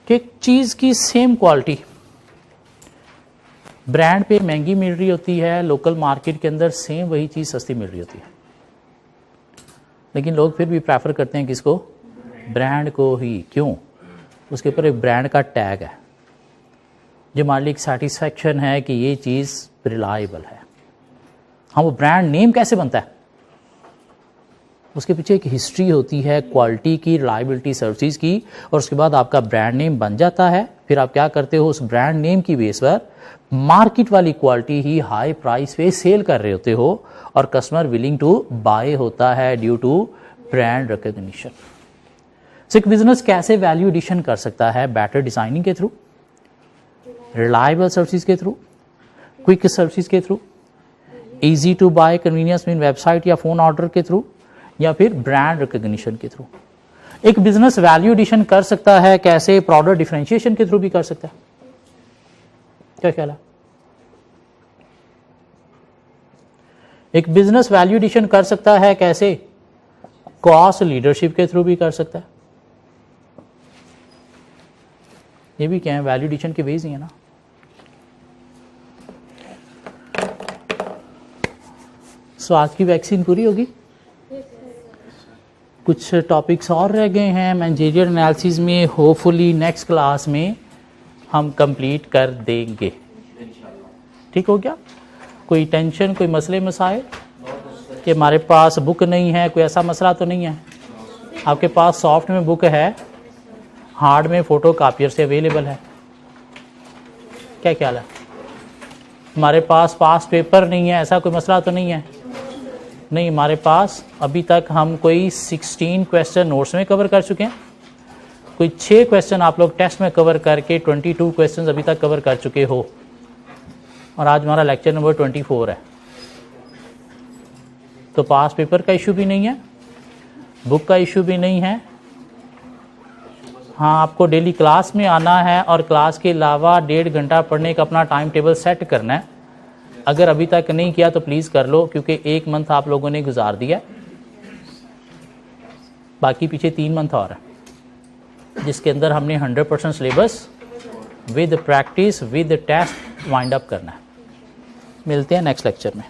कि एक चीज की सेम क्वालिटी ब्रांड पे महंगी मिल रही होती है, लोकल मार्केट के अंदर सेम वही चीज सस्ती मिल रही होती है, लेकिन लोग फिर भी प्रेफर करते हैं किसको, ब्रांड को ही। क्यों, उसके ऊपर एक ब्रांड का टैग है जो हमारे लिए एक सेटिस्फैक्शन है कि ये चीज़ रिलायबल है। हाँ, वो ब्रांड नेम कैसे बनता है, उसके पीछे एक हिस्ट्री होती है क्वालिटी की, रिलायबिलिटी सर्विसेज की, और उसके बाद आपका ब्रांड नेम बन जाता है। फिर आप क्या करते हो, उस ब्रांड नेम की बेस पर मार्केट वाली क्वालिटी ही हाई प्राइस पे सेल कर रहे होते हो, और कस्टमर विलिंग टू बाय होता है due to brand recognition. So एक बिजनेस कैसे वैल्यू एडिशन कर सकता है, बेटर डिजाइनिंग के थ्रू, रिलायबल सर्विसेज के थ्रू, क्विक सर्विसेज के through, easy to buy, convenience mean website या फ़ोन ऑर्डर के थ्रू, या फिर ब्रांड रिकग्निशन के थ्रू। एक बिजनेस वैल्यू एडिशन कर सकता है कैसे? प्रोडक्ट डिफरेंशिएशन के थ्रू भी कर सकता है। क्या ख्याल है? एक बिजनेस वैल्यू एडिशन कर सकता है कैसे? कॉस्ट लीडरशिप के थ्रू भी कर सकता है। ये भी क्या है? वैल्यू एडिशन के वेज ही है ना। सो आज की वैक्सीन पूरी होगी। कुछ टॉपिक्स और रह गए हैं मैनेजरियल एनालिसिस में, होपफुली नेक्स्ट क्लास में हम कंप्लीट कर देंगे। ठीक हो गया? कोई टेंशन, कोई मसले मसाइल कि हमारे पास बुक नहीं है, कोई ऐसा मसला तो नहीं है? आपके पास सॉफ्ट में बुक है, हार्ड में फ़ोटो कापियर से अवेलेबल है। क्या ख्याल है? हमारे पास पास पेपर नहीं है, ऐसा कोई मसला तो नहीं है? नहीं, हमारे पास अभी तक हम कोई 16 क्वेश्चन नोट्स में कवर कर चुके हैं, कोई 6 क्वेश्चन आप लोग टेस्ट में कवर करके 22 क्वेश्चन अभी तक कवर कर चुके हो, और आज हमारा लेक्चर नंबर 24 है। तो पास पेपर का इशू भी नहीं है, बुक का इशू भी नहीं है। हाँ, आपको डेली क्लास में आना है और क्लास के अलावा 1.5 घंटा पढ़ने का अपना टाइम टेबल सेट करना है। अगर अभी तक नहीं किया तो प्लीज़ कर लो, क्योंकि 1 मंथ आप लोगों ने गुजार दिया, बाकी पीछे 3 मंथ और है, जिसके अंदर हमने 100% syllabus with practice with test wind up करना है। मिलते हैं नेक्स्ट लेक्चर में।